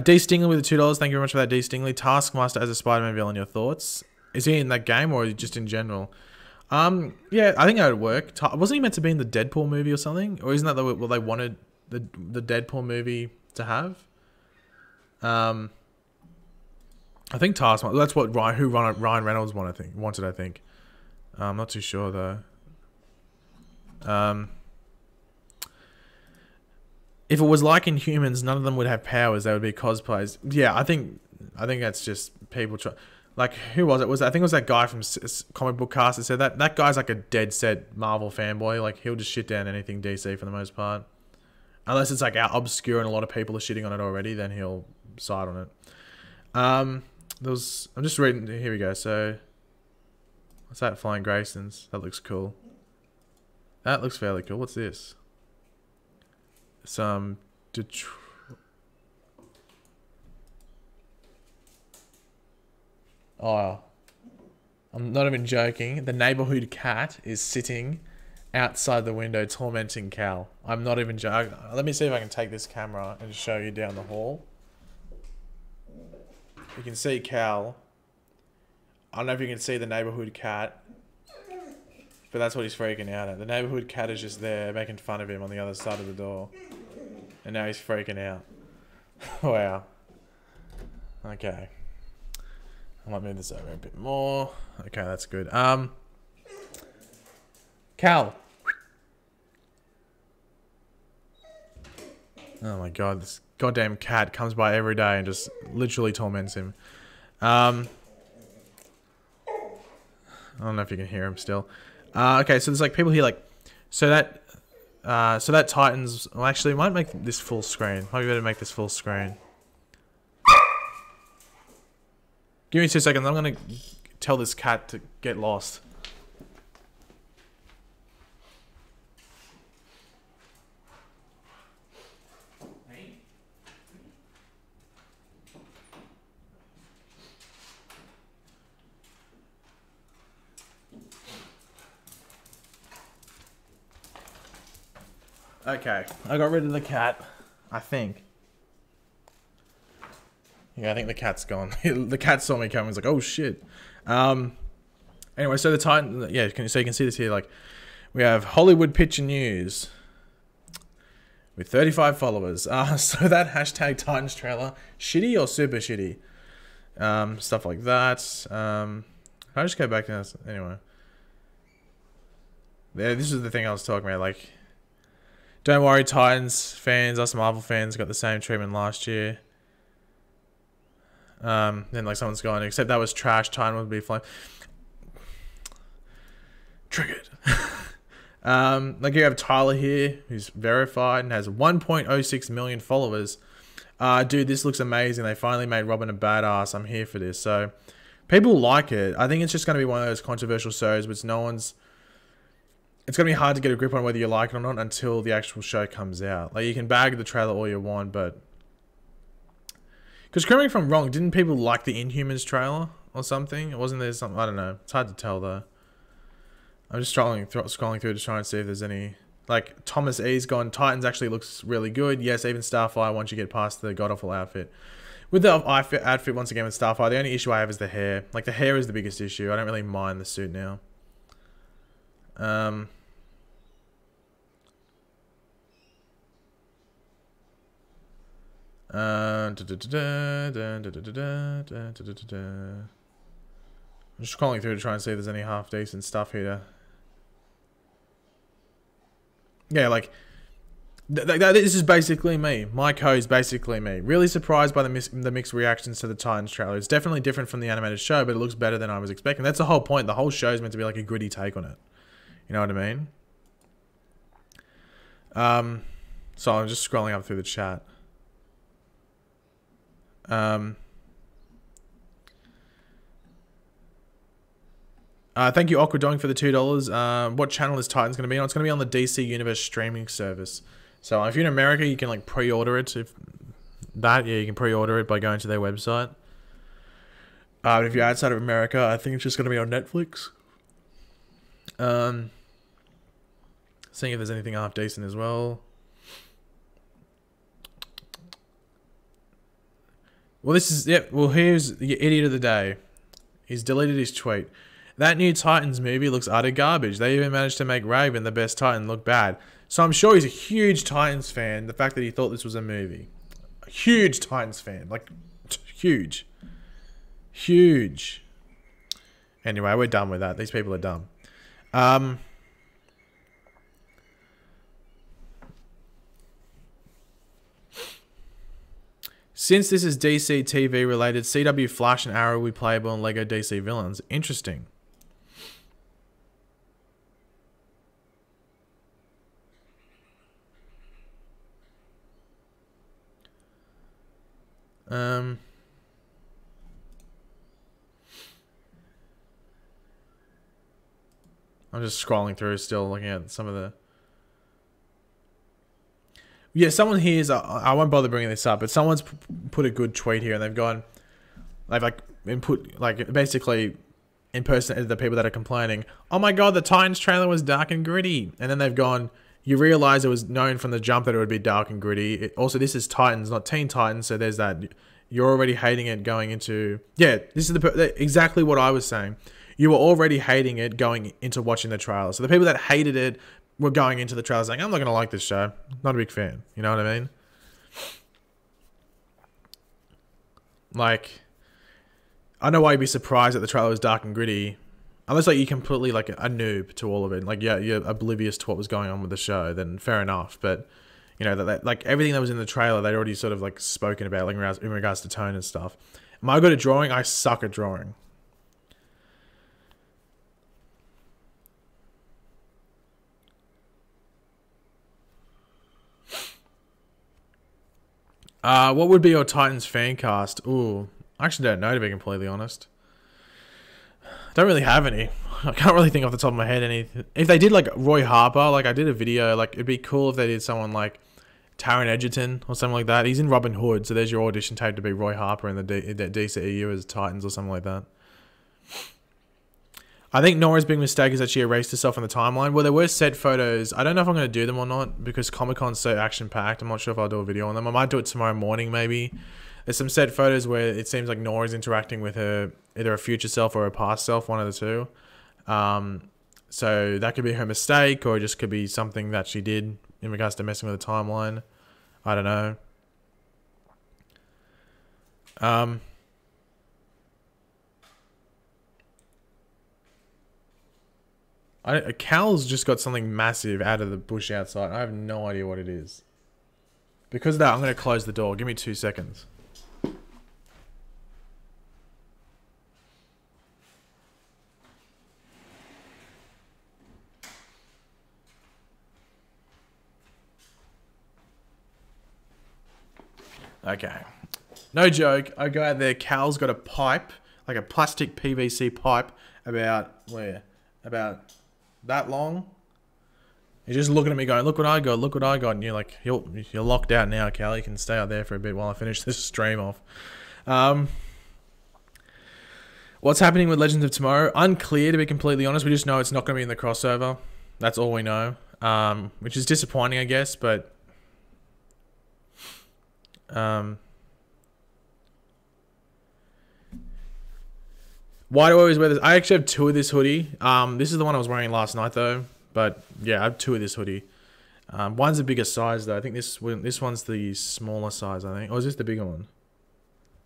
D. Stingley with the $2. Thank you very much for that, D. Stingley. Taskmaster as a Spider-Man villain. Your thoughts? Is he in that game or just in general? Yeah, I think that would work. Wasn't he meant to be in the Deadpool movie or something? Or isn't that what they wanted the Deadpool movie to have? I think Taskmaster. That's what Ryan Reynolds wanted. I think. I'm not too sure though. If it was like Inhumans, none of them would have powers. They would be cosplays. Yeah, I think that's just people try. Like, who was it? I think it was that guy from Comic Book Cast that said that. That guy's like a dead set Marvel fanboy. Like, he'll just shit down anything DC for the most part. Unless it's like obscure and a lot of people are shitting on it already, then he'll side on it. I'm just reading. Here we go. So, what's that? Flying Graysons. That looks cool. That looks fairly cool. What's this? Some Detroit. Oh, I'm not even joking. The neighborhood cat is sitting outside the window tormenting Cal. I'm not even joking. Let me see if I can take this camera and show you down the hall. You can see Cal. I don't know if you can see the neighborhood cat, but that's what he's freaking out at. The neighborhood cat is just there making fun of him on the other side of the door. And now he's freaking out. Wow. Okay. I might move this over a bit more. Okay, that's good. Cal. Oh my god, this goddamn cat comes by every day and just literally torments him. I don't know if you can hear him still. Okay, so there's like people here like... So that Titans... Well, actually, I might make this full screen. Might be better to make this full screen. Give me 2 seconds. I'm going to tell this cat to get lost. Okay, I got rid of the cat, I think. Yeah, I think the cat's gone. The cat saw me coming. He's like, "Oh shit." Anyway, so the Titan. Yeah, so you can see this here. Like, we have Hollywood Picture News with 35 followers. So that hashtag Titans trailer, shitty or super shitty, stuff like that. I'll just go back to this anyway. Yeah, this is the thing I was talking about. Like, don't worry, Titans fans, us Marvel fans got the same treatment last year. Then like someone's gone, except that was trash. Titan would be fine. Triggered. Like you have Tyler here, who's verified and has 1.06 million followers. Dude, this looks amazing. They finally made Robin a badass. I'm here for this. So people like it. I think it's just going to be one of those controversial shows, which no one's. It's going to be hard to get a grip on whether you like it or not until the actual show comes out. Like, you can bag the trailer all you want, but. Because correct me if I'm wrong, didn't people like the Inhumans trailer or something? Wasn't there something? I don't know. It's hard to tell though. I'm just scrolling through to try and see if there's any. Like, Thomas E's gone, Titans actually looks really good. Yes, even Starfire once you get past the god-awful outfit. With the outfit, once again with Starfire, the only issue I have is the hair. Like, the hair is the biggest issue. I don't really mind the suit now. I'm just scrolling through to try and see if there's any half decent stuff here. Yeah, like this is basically me. My code's basically me. Really surprised by the mixed reactions to the Titans trailer. It's definitely different from the animated show, but it looks better than I was expecting. That's the whole point. The whole show is meant to be like a gritty take on it. You know what I mean? So I'm just scrolling up through the chat. Thank you, Aquadong, for the $2. What channel is Titans going to be on? It's going to be on the DC Universe streaming service. So if you're in America, you can like pre-order it. You can pre-order it by going to their website. But if you're outside of America, I think it's just going to be on Netflix. Seeing if there's anything half decent as well. Well, here's the idiot of the day. He's deleted his tweet. That new Titans movie looks utter garbage. They even managed to make Raven, the best Titan, look bad. So I'm sure he's a huge Titans fan. The fact that he thought this was a movie. A huge Titans fan. Like, huge. Huge. Anyway, we're done with that. These people are dumb. Since this is DC TV related, CW Flash and Arrow will be playable in LEGO DC Villains. Interesting. I'm just scrolling through still, looking at some of the... Yeah, someone here's... I won't bother bringing this up, but someone's put a good tweet here, and they've basically impersonated the people that are complaining. Oh my god, the Titans trailer was dark and gritty. And then they've gone... You realize it was known from the jump that it would be dark and gritty. Also, this is Titans, not Teen Titans, so there's that. You're already hating it going into... Yeah, this is exactly what I was saying. You were already hating it going into watching the trailer. So the people that hated it were going into the trailer saying, I'm not going to like this show. Not a big fan. You know what I mean? Like, I know why you'd be surprised that the trailer was dark and gritty. Unless like you're completely like a noob to all of it, like yeah, you're oblivious to what was going on with the show, then fair enough. But you know that like everything that was in the trailer, they'd already sort of like spoken about, like in regards to tone and stuff. Am I good at drawing? I suck at drawing. What would be your Titans fan cast? Ooh, I actually don't know, to be completely honest. Don't really have any. I can't really think off the top of my head anything. If they did like Roy Harper, like I did a video, like it'd be cool if they did someone like Taron Egerton or something like that. He's in Robin Hood, so there's your audition tape to be Roy Harper in the DCEU as Titans or something like that. I think Nora's big mistake is that she erased herself on the timeline. Well, there were set photos. I don't know if I'm going to do them or not because Comic-Con's so action-packed. I'm not sure if I'll do a video on them. I might do it tomorrow morning, maybe. There's some set photos where it seems like Nora's interacting with her, either a future self or a past self, one of the two. So that could be her mistake, or it just could be something that she did in regards to messing with the timeline. I don't know. Cal's just got something massive out of the bush outside. I have no idea what it is. Because of that, I'm going to close the door. Give me 2 seconds. Okay. No joke. I go out there. Cal's got a pipe, like a plastic PVC pipe, about where? About that long. He's just looking at me going, look what I got, look what I got. And you're like, you're locked out now, Cal. You can stay out there for a bit while I finish this stream off. What's happening with Legends of Tomorrow? Unclear, to be completely honest. We just know it's not going to be in the crossover. That's all we know. Which is disappointing, I guess, but... why do I always wear this? I actually have 2 of this hoodie. This is the one I was wearing last night, though. But, yeah, I have 2 of this hoodie. One's a bigger size, though. I think this one's the smaller size, I think. Or is this the bigger one?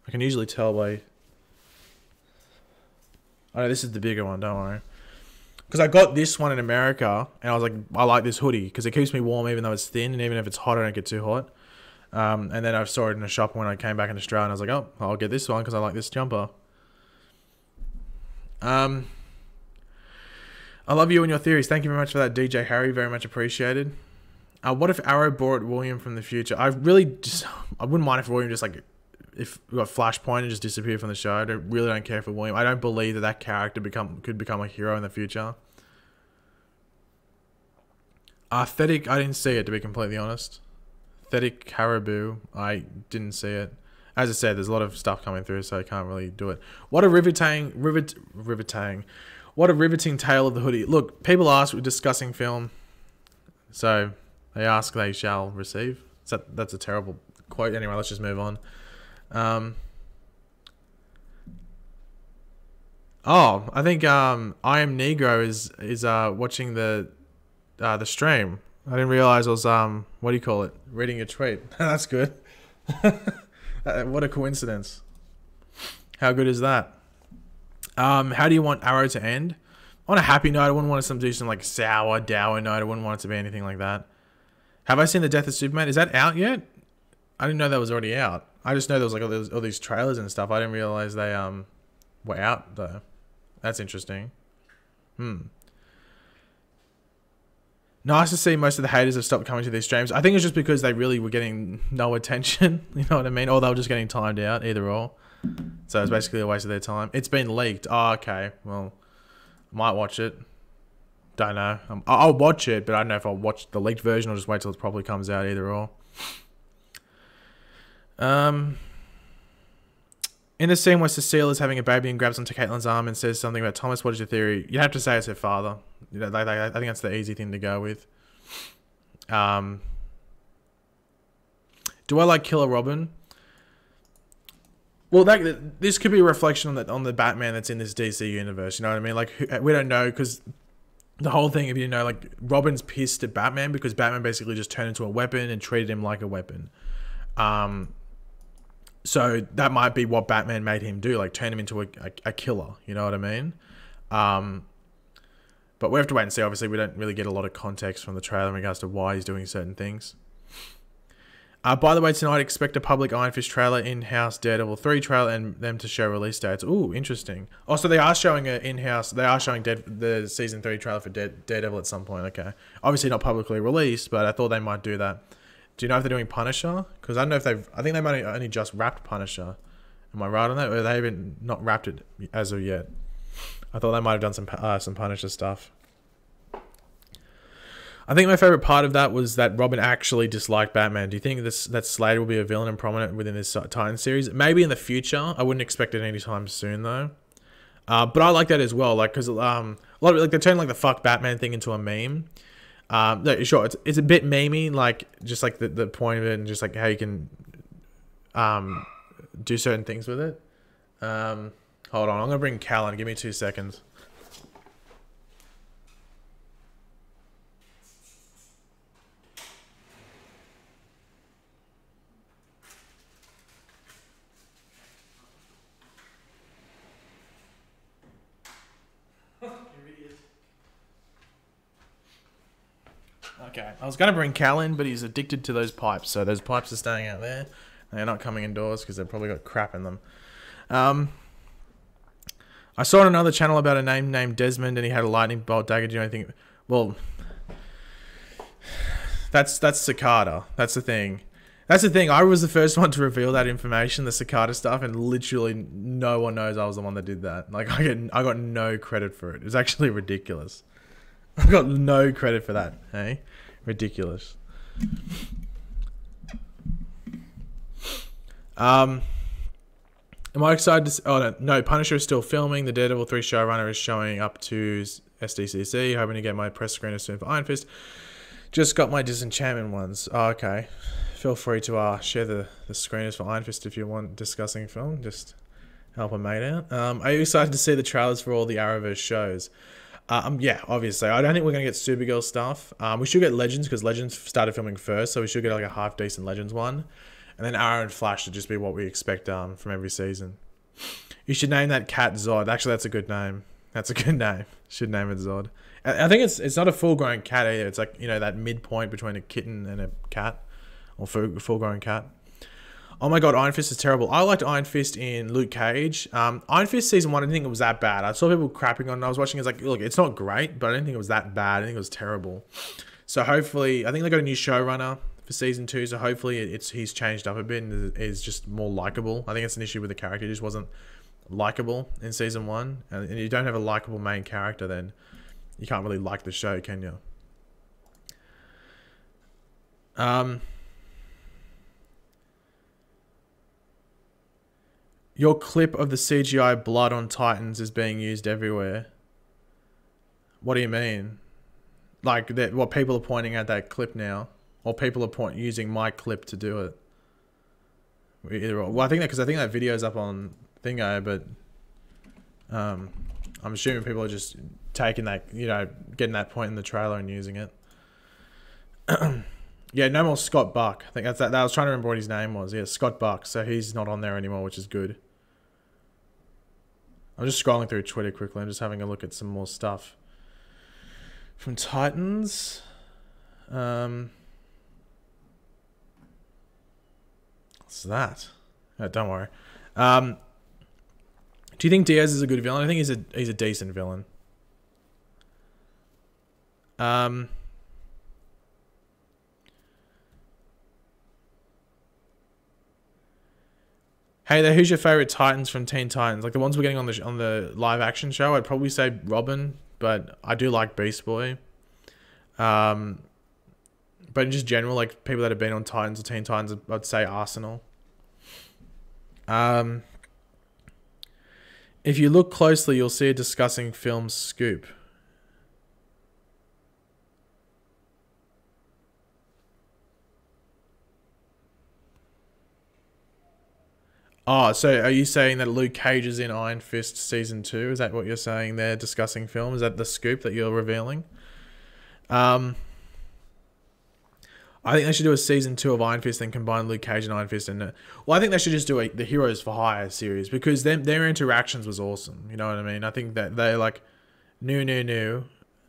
I can usually tell by... oh, no, this is the bigger one, don't worry. Because I got this one in America, and I was like, I like this hoodie, because it keeps me warm even though it's thin, and even if it's hot, I don't get too hot. And then I saw it in a shop when I came back in Australia, and I was like, oh, I'll get this one, because I like this jumper. I love you and your theories. Thank you very much for that, DJ Harry. Very much appreciated. What if Arrow brought William from the future? I wouldn't mind if William just like, if we got Flashpoint and just disappeared from the show. I really don't care for William. I don't believe that character could become a hero in the future. Thetic, I didn't see it, to be completely honest. Thetic Caribou, I didn't see it. As I said, there's a lot of stuff coming through, so I can't really do it. What a riveting tale of the hoodie. Look, people ask, we're discussing film, so they ask, they shall receive. That's a terrible quote. Anyway, let's just move on. I think I Am Negro is watching the stream. I didn't realize I was what do you call it? Reading a tweet. That's good. What a coincidence. How good is that? How do you want Arrow to end? On a happy note. I wouldn't want it to do some like sour, dour note. I wouldn't want it to be anything like that. Have I seen The Death of Superman? Is that out yet? I didn't know that was already out. I just know there was like all these trailers and stuff. I didn't realize they were out though. That's interesting. Nice to see most of the haters have stopped coming to these streams. I think it's just because they really were getting no attention. You know what I mean? Or they were just getting timed out, either or. So it's basically a waste of their time. It's been leaked. Oh, okay. Well, might watch it. Don't know. I'll watch it, but I don't know if I'll watch the leaked version or just wait till it probably comes out, either or. In the scene where Cecile is having a baby and grabs onto Caitlin's arm and says something about Thomas, what is your theory? You'd have to say it's her father. You know, I think that's the easy thing to go with. Do I like Killer Robin? Well, this could be a reflection on the Batman that's in this DC universe. You know what I mean? Like, we don't know, because the whole thing, if you know, like, Robin's pissed at Batman because Batman basically just turned into a weapon and treated him like a weapon. So that might be what Batman made him do, like turn him into a killer. You know what I mean? But we have to wait and see. Obviously, we don't really get a lot of context from the trailer in regards to why he's doing certain things. By the way, tonight expect a public Iron Fist trailer, in-house Daredevil 3 trailer, and them to show release dates. Ooh, interesting. Oh, so they are showing an in-house. They are showing the season 3 trailer for Daredevil at some point. Okay, obviously not publicly released, but I thought they might do that. Do you know if they're doing Punisher? Because I don't know if I think they might have only just wrapped Punisher. Am I right on that? Or they haven't not wrapped it as of yet? I thought they might have done some Punisher stuff. I think my favorite part of that was that Robin actually disliked Batman. Do you think that Slade will be a villain and prominent within this Titan series? Maybe in the future. I wouldn't expect it anytime soon, though. But I like that as well, like, because a lot of like they turn like the fuck Batman thing into a meme. No, sure, it's a bit memey, like just like the point of it, and just like how you can do certain things with it. Hold on, I'm gonna bring Callan. Give me 2 seconds. Okay, I was going to bring Cal in, but he's addicted to those pipes, so those pipes are staying out there. They're not coming indoors because they've probably got crap in them. I saw on another channel about a name named Desmond, and he had a lightning bolt dagger. Do you know anything? Well, that's Cicada. That's the thing. That's the thing. I was the first one to reveal that information, the Cicada stuff, and literally no one knows I was the one that did that. Like I got no credit for it. It was actually ridiculous. I got no credit for that. Hey, ridiculous. Am I excited to see, oh no, Punisher is still filming. The Daredevil 3 showrunner is showing up to SDCC. Hoping to get my press screener soon for Iron Fist. Just got my Disenchantment ones. Oh, okay. Feel free to share the screeners for Iron Fist if you want discussing film. Just help a mate out. Are you excited to see the trailers for all the Arrowverse shows? Yeah, obviously. I don't think we're going to get Supergirl stuff. We should get Legends because Legends started filming first, so we should get like a half-decent Legends one. And then Arrow and Flash should just be what we expect from every season. You should name that cat Zod. Actually, that's a good name. That's a good name. Should name it Zod. I think it's not a full-grown cat either. It's like, you know, that midpoint between a kitten and a cat. Or full-grown cat. Oh my god, Iron Fist is terrible. I liked Iron Fist in Luke Cage. Iron Fist season 1, I didn't think it was that bad. I saw people crapping on it. I was watching, it's like, look, it's not great, but I didn't think it was that bad. I think it was terrible. So hopefully, I think they got a new showrunner for season 2, so hopefully he's changed up a bit and is just more likable. I think it's an issue with the character. He just wasn't likable in season 1. And you don't have a likable main character, then you can't really like the show, can you? Your clip of the CGI blood on Titans is being used everywhere. What do you mean? Like, what people are pointing at that clip now? Or people are using my clip to do it? Either or. Well, I think that video's up on Thingo, but I'm assuming people are just taking that, you know, getting that point in the trailer and using it. Yeah, no more Scott Buck. I think that's that. I was trying to remember what his name was. Yeah, Scott Buck. So he's not on there anymore, which is good. I'm just scrolling through Twitter quickly. I'm just having a look at some more stuff from Titans. What's that? Oh, don't worry. Do you think Diaz is a good villain? I think he's a decent villain. Hey there, who's your favorite Titans from Teen Titans? Like the ones we're getting on the live action show, I'd probably say Robin, but I do like Beast Boy. But in just general, like people that have been on Titans or Teen Titans, I'd say Arsenal. If you look closely, you'll see a discussing film scoop. Oh, so are you saying that Luke Cage is in Iron Fist Season 2? Is that what you're saying there, discussing film? Is that the scoop that you're revealing? I think they should do a Season 2 of Iron Fist and combine Luke Cage and Iron Fist. Well, I think they should just do the Heroes for Hire series because their interactions was awesome. You know what I mean? I think that they're like, new.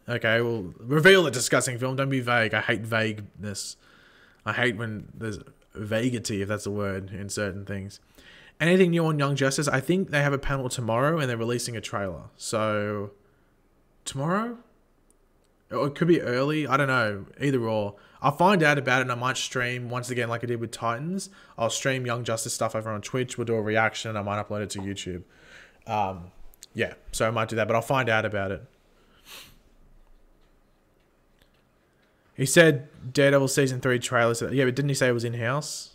Okay, well, reveal the discussing film. Don't be vague. I hate vagueness. I hate when there's vaguity, if that's a word, in certain things. Anything new on Young Justice? I think they have a panel tomorrow and they're releasing a trailer. So, tomorrow? Or it could be early. I don't know. Either or. I'll find out about it and I might stream, once again, like I did with Titans. I'll stream Young Justice stuff over on Twitch. We'll do a reaction and I might upload it to YouTube. Yeah, so I might do that, but I'll find out about it. He said Daredevil Season 3 trailer. Yeah, but didn't he say it was in-house?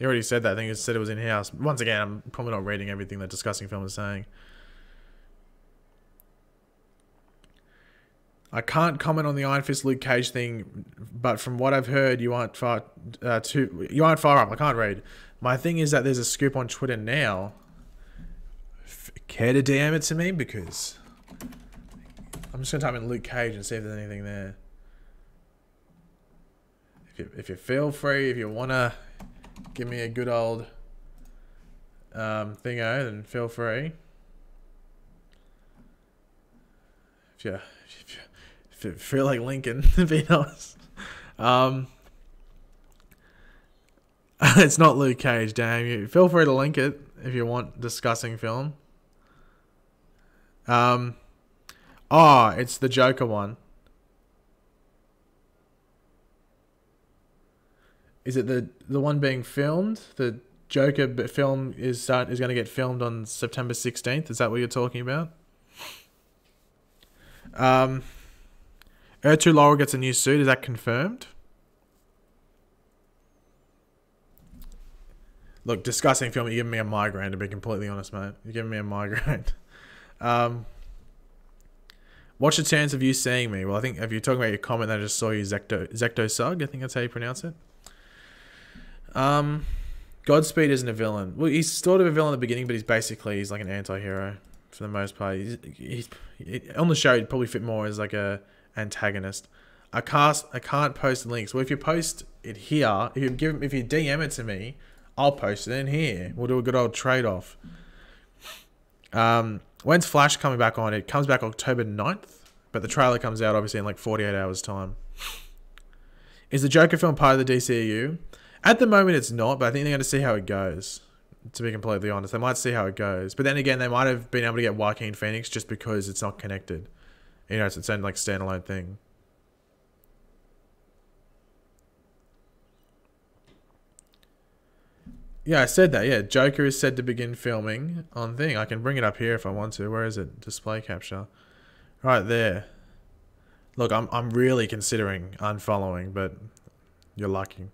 He already said that. I think he said it was in-house. Once again, I'm probably not reading everything that Discussing Film is saying. I can't comment on the Iron Fist Luke Cage thing, but from what I've heard, you aren't far up. I can't read. My thing is that there's a scoop on Twitter now. Care to DM it to me? Because I'm just going to type in Luke Cage and see if there's anything there. If you feel free, if you want to give me a good old thingo, then feel free. If you feel like Lincoln, to be honest. It's not Luke Cage, damn you. Feel free to link it if you want Discussing Film. It's the Joker one. Is it the one being filmed? The Joker film is going to get filmed on September 16th. Is that what you're talking about? Ertu Laurel gets a new suit. Is that confirmed? Look, Discussing Film, you're giving me a migraine, to be completely honest, mate. You're giving me a migraine. What's the chance of you seeing me? Well, I think if you're talking about your comment, I just saw you Zecto Sug. I think that's how you pronounce it. Godspeed isn't a villain. Well, he's sort of a villain at the beginning, but he's like an anti-hero for the most part. He's on the show, he'd probably fit more as like a antagonist. I can't post links. Well, if you post it here, if you DM it to me, I'll post it in here. We'll do a good old trade-off. When's Flash coming back on? It comes back October 9th, but the trailer comes out obviously in like 48 hours time. Is the Joker film part of the DCEU? At the moment it's not, but I think they're going to see how it goes, to be completely honest. They might see how it goes. But then again, they might have been able to get Joaquin Phoenix just because it's not connected. You know, it's its own like standalone thing. Yeah, I said that. Yeah, Joker is said to begin filming on thing. I can bring it up here if I want to. Where is it? Display capture. Right there. Look, I'm really considering unfollowing, but you're lucky.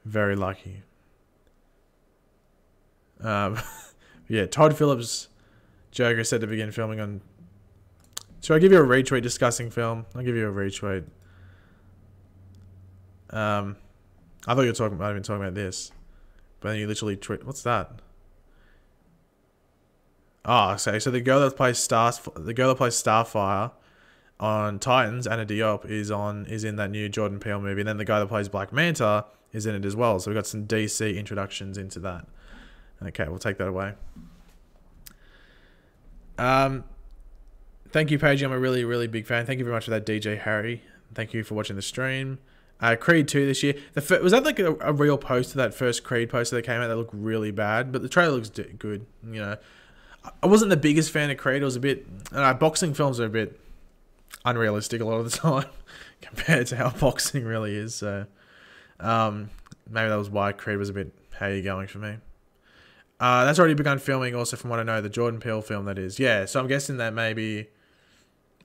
Very lucky. Yeah, Todd Phillips Joker is said to begin filming on... Should I give you a retweet Discussing Film? I'll give you a retweet. I thought you were might have been talking about this. But then you literally tweet. What's that? Oh, so the girl that plays Starfire on Titans, Anna Diop, is in that new Jordan Peele movie. And then the guy that plays Black Manta is in it as well. So we've got some DC introductions into that. Okay, we'll take that away. Thank you, Pagey. I'm a really, really big fan. Thank you very much for that, DJ Harry. Thank you for watching the stream. Creed 2 this year. Was that like a real poster, that first Creed poster that came out that looked really bad? But the trailer looks good. You know, I wasn't the biggest fan of Creed. It was a bit... boxing films are a bit unrealistic a lot of the time compared to how boxing really is. So maybe that was why Creed was a bit hay going for me. That's already begun filming also from what I know. The Jordan Peele film, that is. Yeah, so I'm guessing that maybe...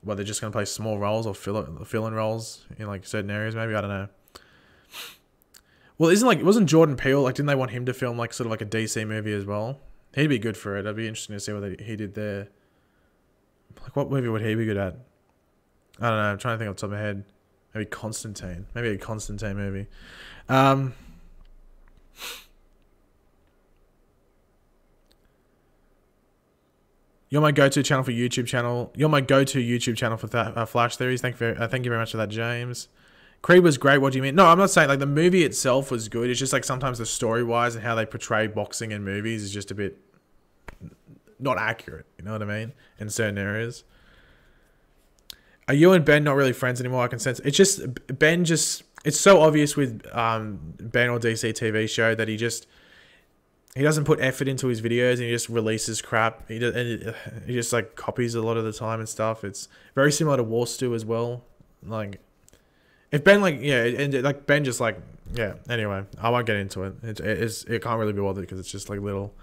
Well, they're just going to play small roles or fill-in roles in like certain areas, maybe. I don't know. Well, wasn't Jordan Peele, like, didn't they want him to film like sort of like a DC movie as well? He'd be good for it. It'd be interesting to see what he did there. Like, what movie would he be good at? I don't know. I'm trying to think off the top of my head. Maybe Constantine. Maybe a Constantine movie. You're my go-to channel for YouTube channel. You're my go-to YouTube channel for Flash theories. Thank you very much for that, James. Creed was great. What do you mean? No, I'm not saying like the movie itself was good. It's just like sometimes the story-wise and how they portray boxing in movies is just a bit not accurate. You know what I mean? In certain areas. Are you and Ben not really friends anymore? I can sense it's just Ben. It's so obvious with Ben or DC TV show that he doesn't put effort into his videos and he just releases crap. He just like copies a lot of the time and stuff. It's very similar to War Stew as well. Like, if Ben Ben just like, yeah. Anyway, I won't get into it. It can't really be bothered because it's just like little.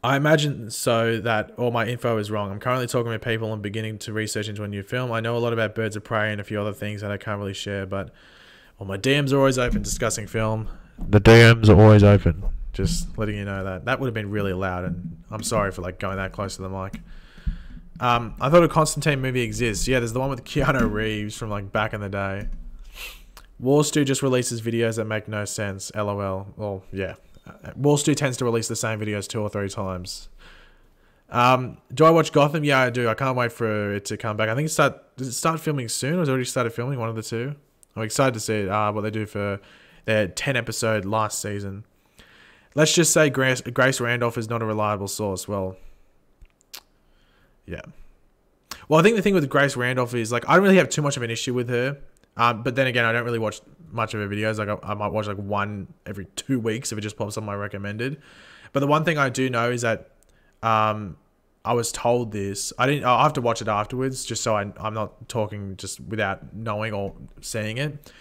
I imagine so that all my info is wrong. I'm currently talking with people and beginning to research into a new film. I know a lot about Birds of Prey and a few other things that I can't really share, but my DMs are always open discussing film. The DMs are always open. Just letting you know that. That would have been really loud, and I'm sorry for like going that close to the mic. I thought a Constantine movie exists. Yeah, there's the one with Keanu Reeves from like back in the day. Warstu just releases videos that make no sense. LOL. Well, yeah. Warstu tends to release the same videos 2 or 3 times. Do I watch Gotham? Yeah, I do. I can't wait for it to come back. I think does it start filming soon, or has it already started filming? One of the two. I'm excited to see what they do for their 10-episode last season. Let's just say Grace Randolph is not a reliable source. Well, yeah. Well, I think the thing with Grace Randolph is, like, I don't really have too much of an issue with her. But then again, I don't really watch much of her videos. Like, I might watch like one every 2 weeks if it just pops on my recommended. But the one thing I do know is that I was told this. I'll have to watch it afterwards, just so I'm not talking just without knowing or seeing it.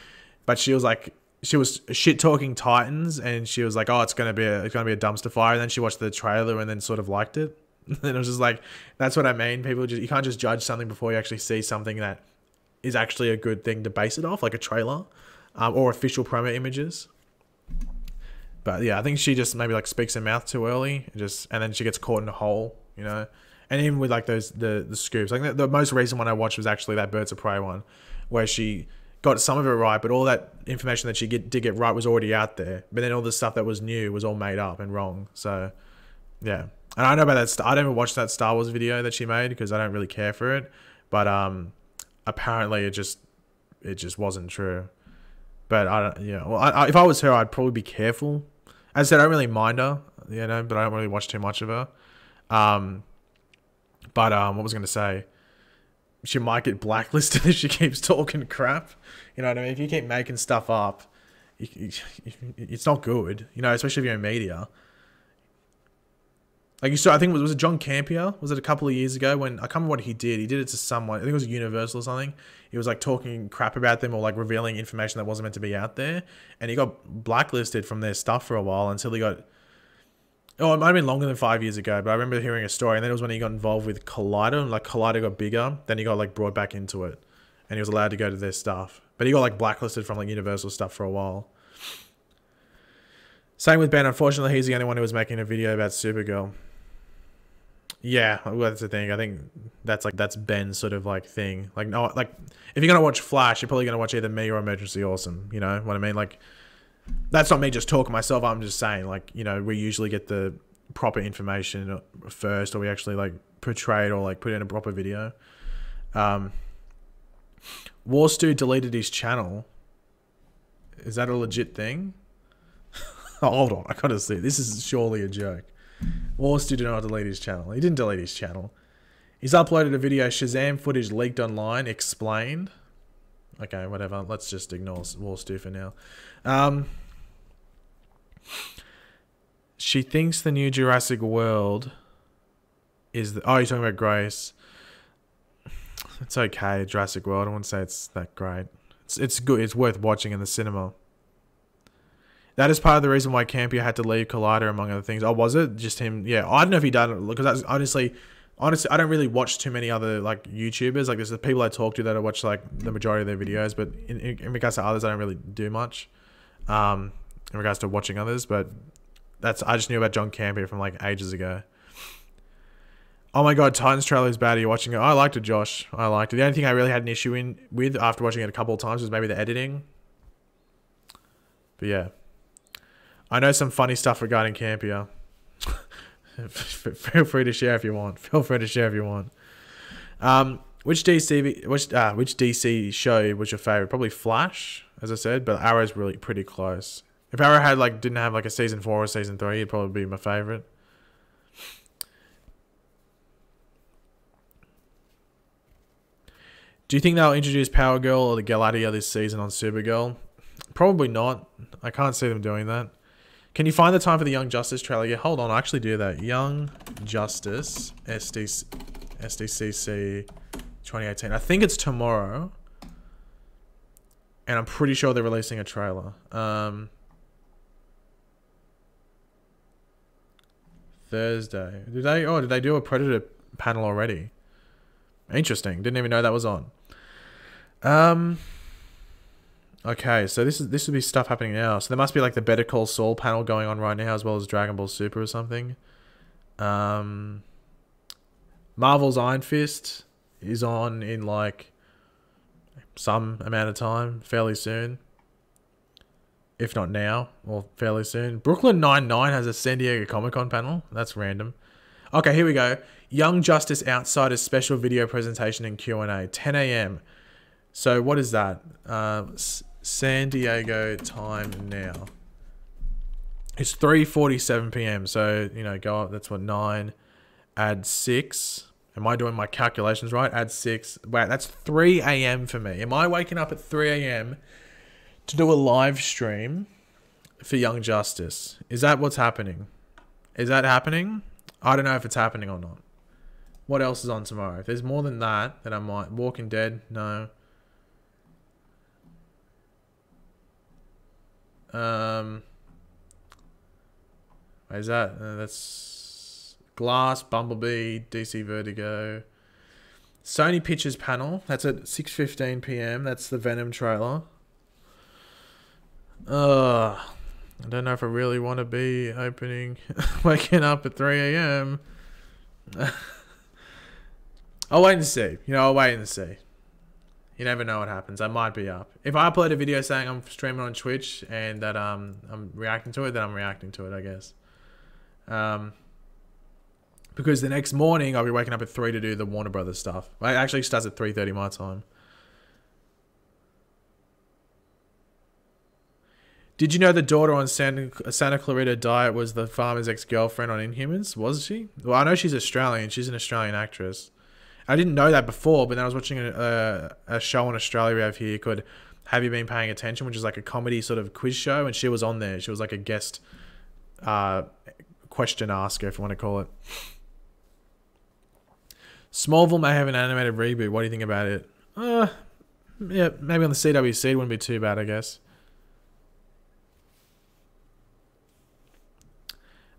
But she was like, she was shit talking Titans, and she was like, "Oh, it's gonna be a dumpster fire." And then she watched the trailer and then sort of liked it. And it was just like, that's what I mean. You can't just judge something before you actually see something that is actually a good thing to base it off, like a trailer or official promo images. But yeah, I think she just maybe like speaks her mouth too early, and then she gets caught in a hole, you know. And even with like the scoops, like the most recent one I watched was actually that Birds of Prey one, where she got some of it right, but all that information that she did get right was already out there. But then all the stuff that was new was all made up and wrong. So yeah, and I know about that. I never watched that Star Wars video that she made because I don't really care for it. But apparently it just wasn't true. But I don't, yeah. Well, if I was her, I'd probably be careful. As I said, I don't really mind her, you know, but I don't really watch too much of her. What was I going to say? She might get blacklisted if she keeps talking crap. You know what I mean? If you keep making stuff up, it's not good. You know, especially if you're in media. Like you saw, I think was it John Campier? Was it a couple of years ago when I can't remember what he did? He did it to someone. I think it was Universal or something. He was like talking crap about them or like revealing information that wasn't meant to be out there, and he got blacklisted from their stuff for a while until he got. Oh, it might have been longer than 5 years ago, but I remember hearing a story, and then it was when he got involved with Collider, and like Collider got bigger, then he got like brought back into it, and he was allowed to go to their stuff, but he got like blacklisted from like Universal stuff for a while. Same with Ben. Unfortunately, he's the only one who was making a video about Supergirl. Yeah, well, that's the thing. I think that's Ben's sort of like thing. Like, no, like if you're gonna watch Flash, you're probably gonna watch either me or Emergency Awesome. You know what I mean? Like, that's not me just talking myself. I'm just saying, like, you know, we usually get the proper information first, or we actually like portray it or like put it in a proper video. Warstu deleted his channel. Is that a legit thing? Oh, hold on, I gotta see. This is surely a joke. Warstu did not delete his channel. He didn't delete his channel. He's uploaded a video, Shazam footage leaked online, explained. Okay, whatever. Let's just ignore Warstu for now. She thinks the new Jurassic World is... Oh, you're talking about Grace. It's okay, Jurassic World. I wouldn't say it's that great. It's good. It's worth watching in the cinema. That is part of the reason why Campier had to leave Collider, among other things. Oh, was it? Just him? Yeah, I don't know if he done it, because that's honestly, I don't really watch too many other, like, YouTubers. Like, there's the people I talk to that I watch, like, the majority of their videos, but in regards to others, I don't really do much, in regards to watching others, but I just knew about John Campier from, like, ages ago. Oh my god, Titans trailer is bad. Are you watching it? I liked it, Josh. I liked it. The only thing I really had an issue with after watching it a couple of times was maybe the editing. But yeah. I know some funny stuff regarding Campier. Feel free to share if you want. Which DC show was your favorite? Probably Flash, as I said, but Arrow's really pretty close. If Arrow had didn't have like a season 4 or season 3, it'd probably be my favorite. Do you think they'll introduce Power Girl or the Galadia this season on Supergirl? Probably not. I can't see them doing that. Can you find the time for the Young Justice trailer? Yeah, hold on. I'll actually do that. Young Justice, SDCC 2018. I think it's tomorrow. And I'm pretty sure they're releasing a trailer. Thursday. Did they do a Predator panel already? Interesting. Didn't even know that was on. Okay, so this would be stuff happening now. So there must be like the Better Call Saul panel going on right now, as well as Dragon Ball Super or something. Marvel's Iron Fist is on in like some amount of time, fairly soon. If not now, or fairly soon. Brooklyn Nine-Nine has a San Diego Comic-Con panel. That's random. Okay, here we go. Young Justice Outsiders special video presentation and Q&A. 10 a.m. So what is that? San Diego time now. It's 3:47 p.m. So, you know, go up. That's what, 9. Add 6. Am I doing my calculations right? Add 6. Wait, that's 3 a.m. for me. Am I waking up at 3 a.m. to do a live stream for Young Justice? Is that what's happening? Is that happening? I don't know if it's happening or not. What else is on tomorrow? If there's more than that, then I might. Walking Dead? No. Is that? That's Glass, Bumblebee, DC Vertigo. Sony Pictures panel. That's at 6:15 p.m. That's the Venom trailer. I don't know if I really want to be opening, waking up at 3 a.m. I'll wait and see. You know, I'll wait and see. You never know what happens. I might be up. If I upload a video saying I'm streaming on Twitch and that I'm reacting to it, then I'm reacting to it, I guess. Because the next morning I'll be waking up at 3 to do the Warner Brothers stuff. It actually starts at 3:30 my time. Did you know the daughter on Santa Clarita Diet was the farmer's ex-girlfriend on Inhumans? Was she? Well, I know she's Australian. She's an Australian actress. I didn't know that before, but then I was watching a show in Australia we have here called Have You Been Paying Attention, which is like a comedy sort of quiz show, and she was on there. She was like a guest question asker, if you want to call it. Smallville may have an animated reboot. What do you think about it? Yeah, maybe on the CWC it wouldn't be too bad, I guess.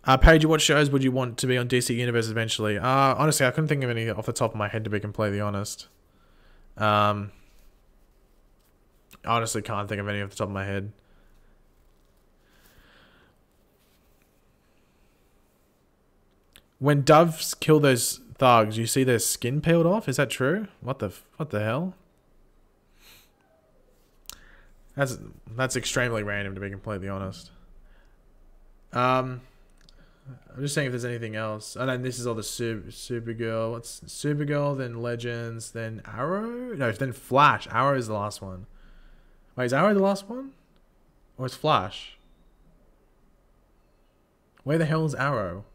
Pagey, what shows would you want to be on DC Universe eventually? Honestly, I couldn't think of any off the top of my head, to be completely honest. Honestly, can't think of any off the top of my head. When doves kill those thugs, you see their skin peeled off? Is that true? What the hell? That's extremely random, to be completely honest. I'm just saying if there's anything else. And then this is all the Supergirl. What's Supergirl, then Legends, then Arrow? No, then Flash. Arrow is the last one. Wait, is Arrow the last one? Or is Flash? Where the hell is Arrow?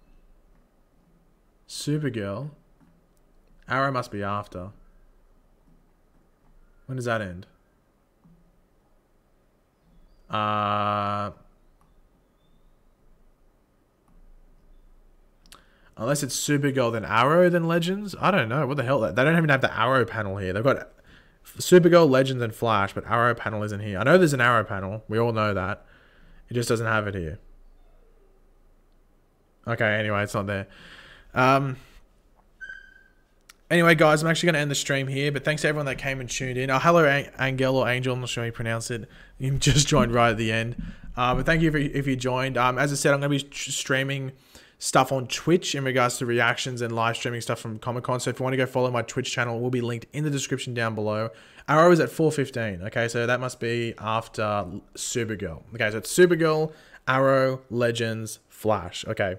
Supergirl. Arrow must be after. When does that end? Unless it's Supergirl, then Arrow, then Legends? I don't know. What the hell? They don't even have the Arrow panel here. They've got Supergirl, Legends, and Flash, but Arrow panel isn't here. I know there's an Arrow panel. We all know that. It just doesn't have it here. Okay, anyway, it's not there. Anyway, guys, I'm actually going to end the stream here, but thanks to everyone that came and tuned in. Hello, Angel or Angel. I'm not sure how you pronounce it. You just joined right at the end. But thank you if you joined. As I said, I'm going to be streaming stuff on Twitch in regards to reactions and live streaming stuff from Comic-Con. So if you want to go follow my Twitch channel, it will be linked in the description down below. Arrow is at 4:15. Okay, so that must be after Supergirl. Okay, so it's Supergirl, Arrow, Legends, Flash. Okay,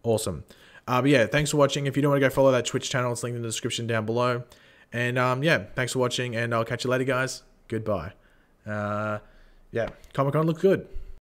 awesome. But yeah, thanks for watching. If you don't want to go follow that Twitch channel, it's linked in the description down below. And yeah, thanks for watching, and I'll catch you later, guys. Goodbye. Yeah, Comic-Con looked good.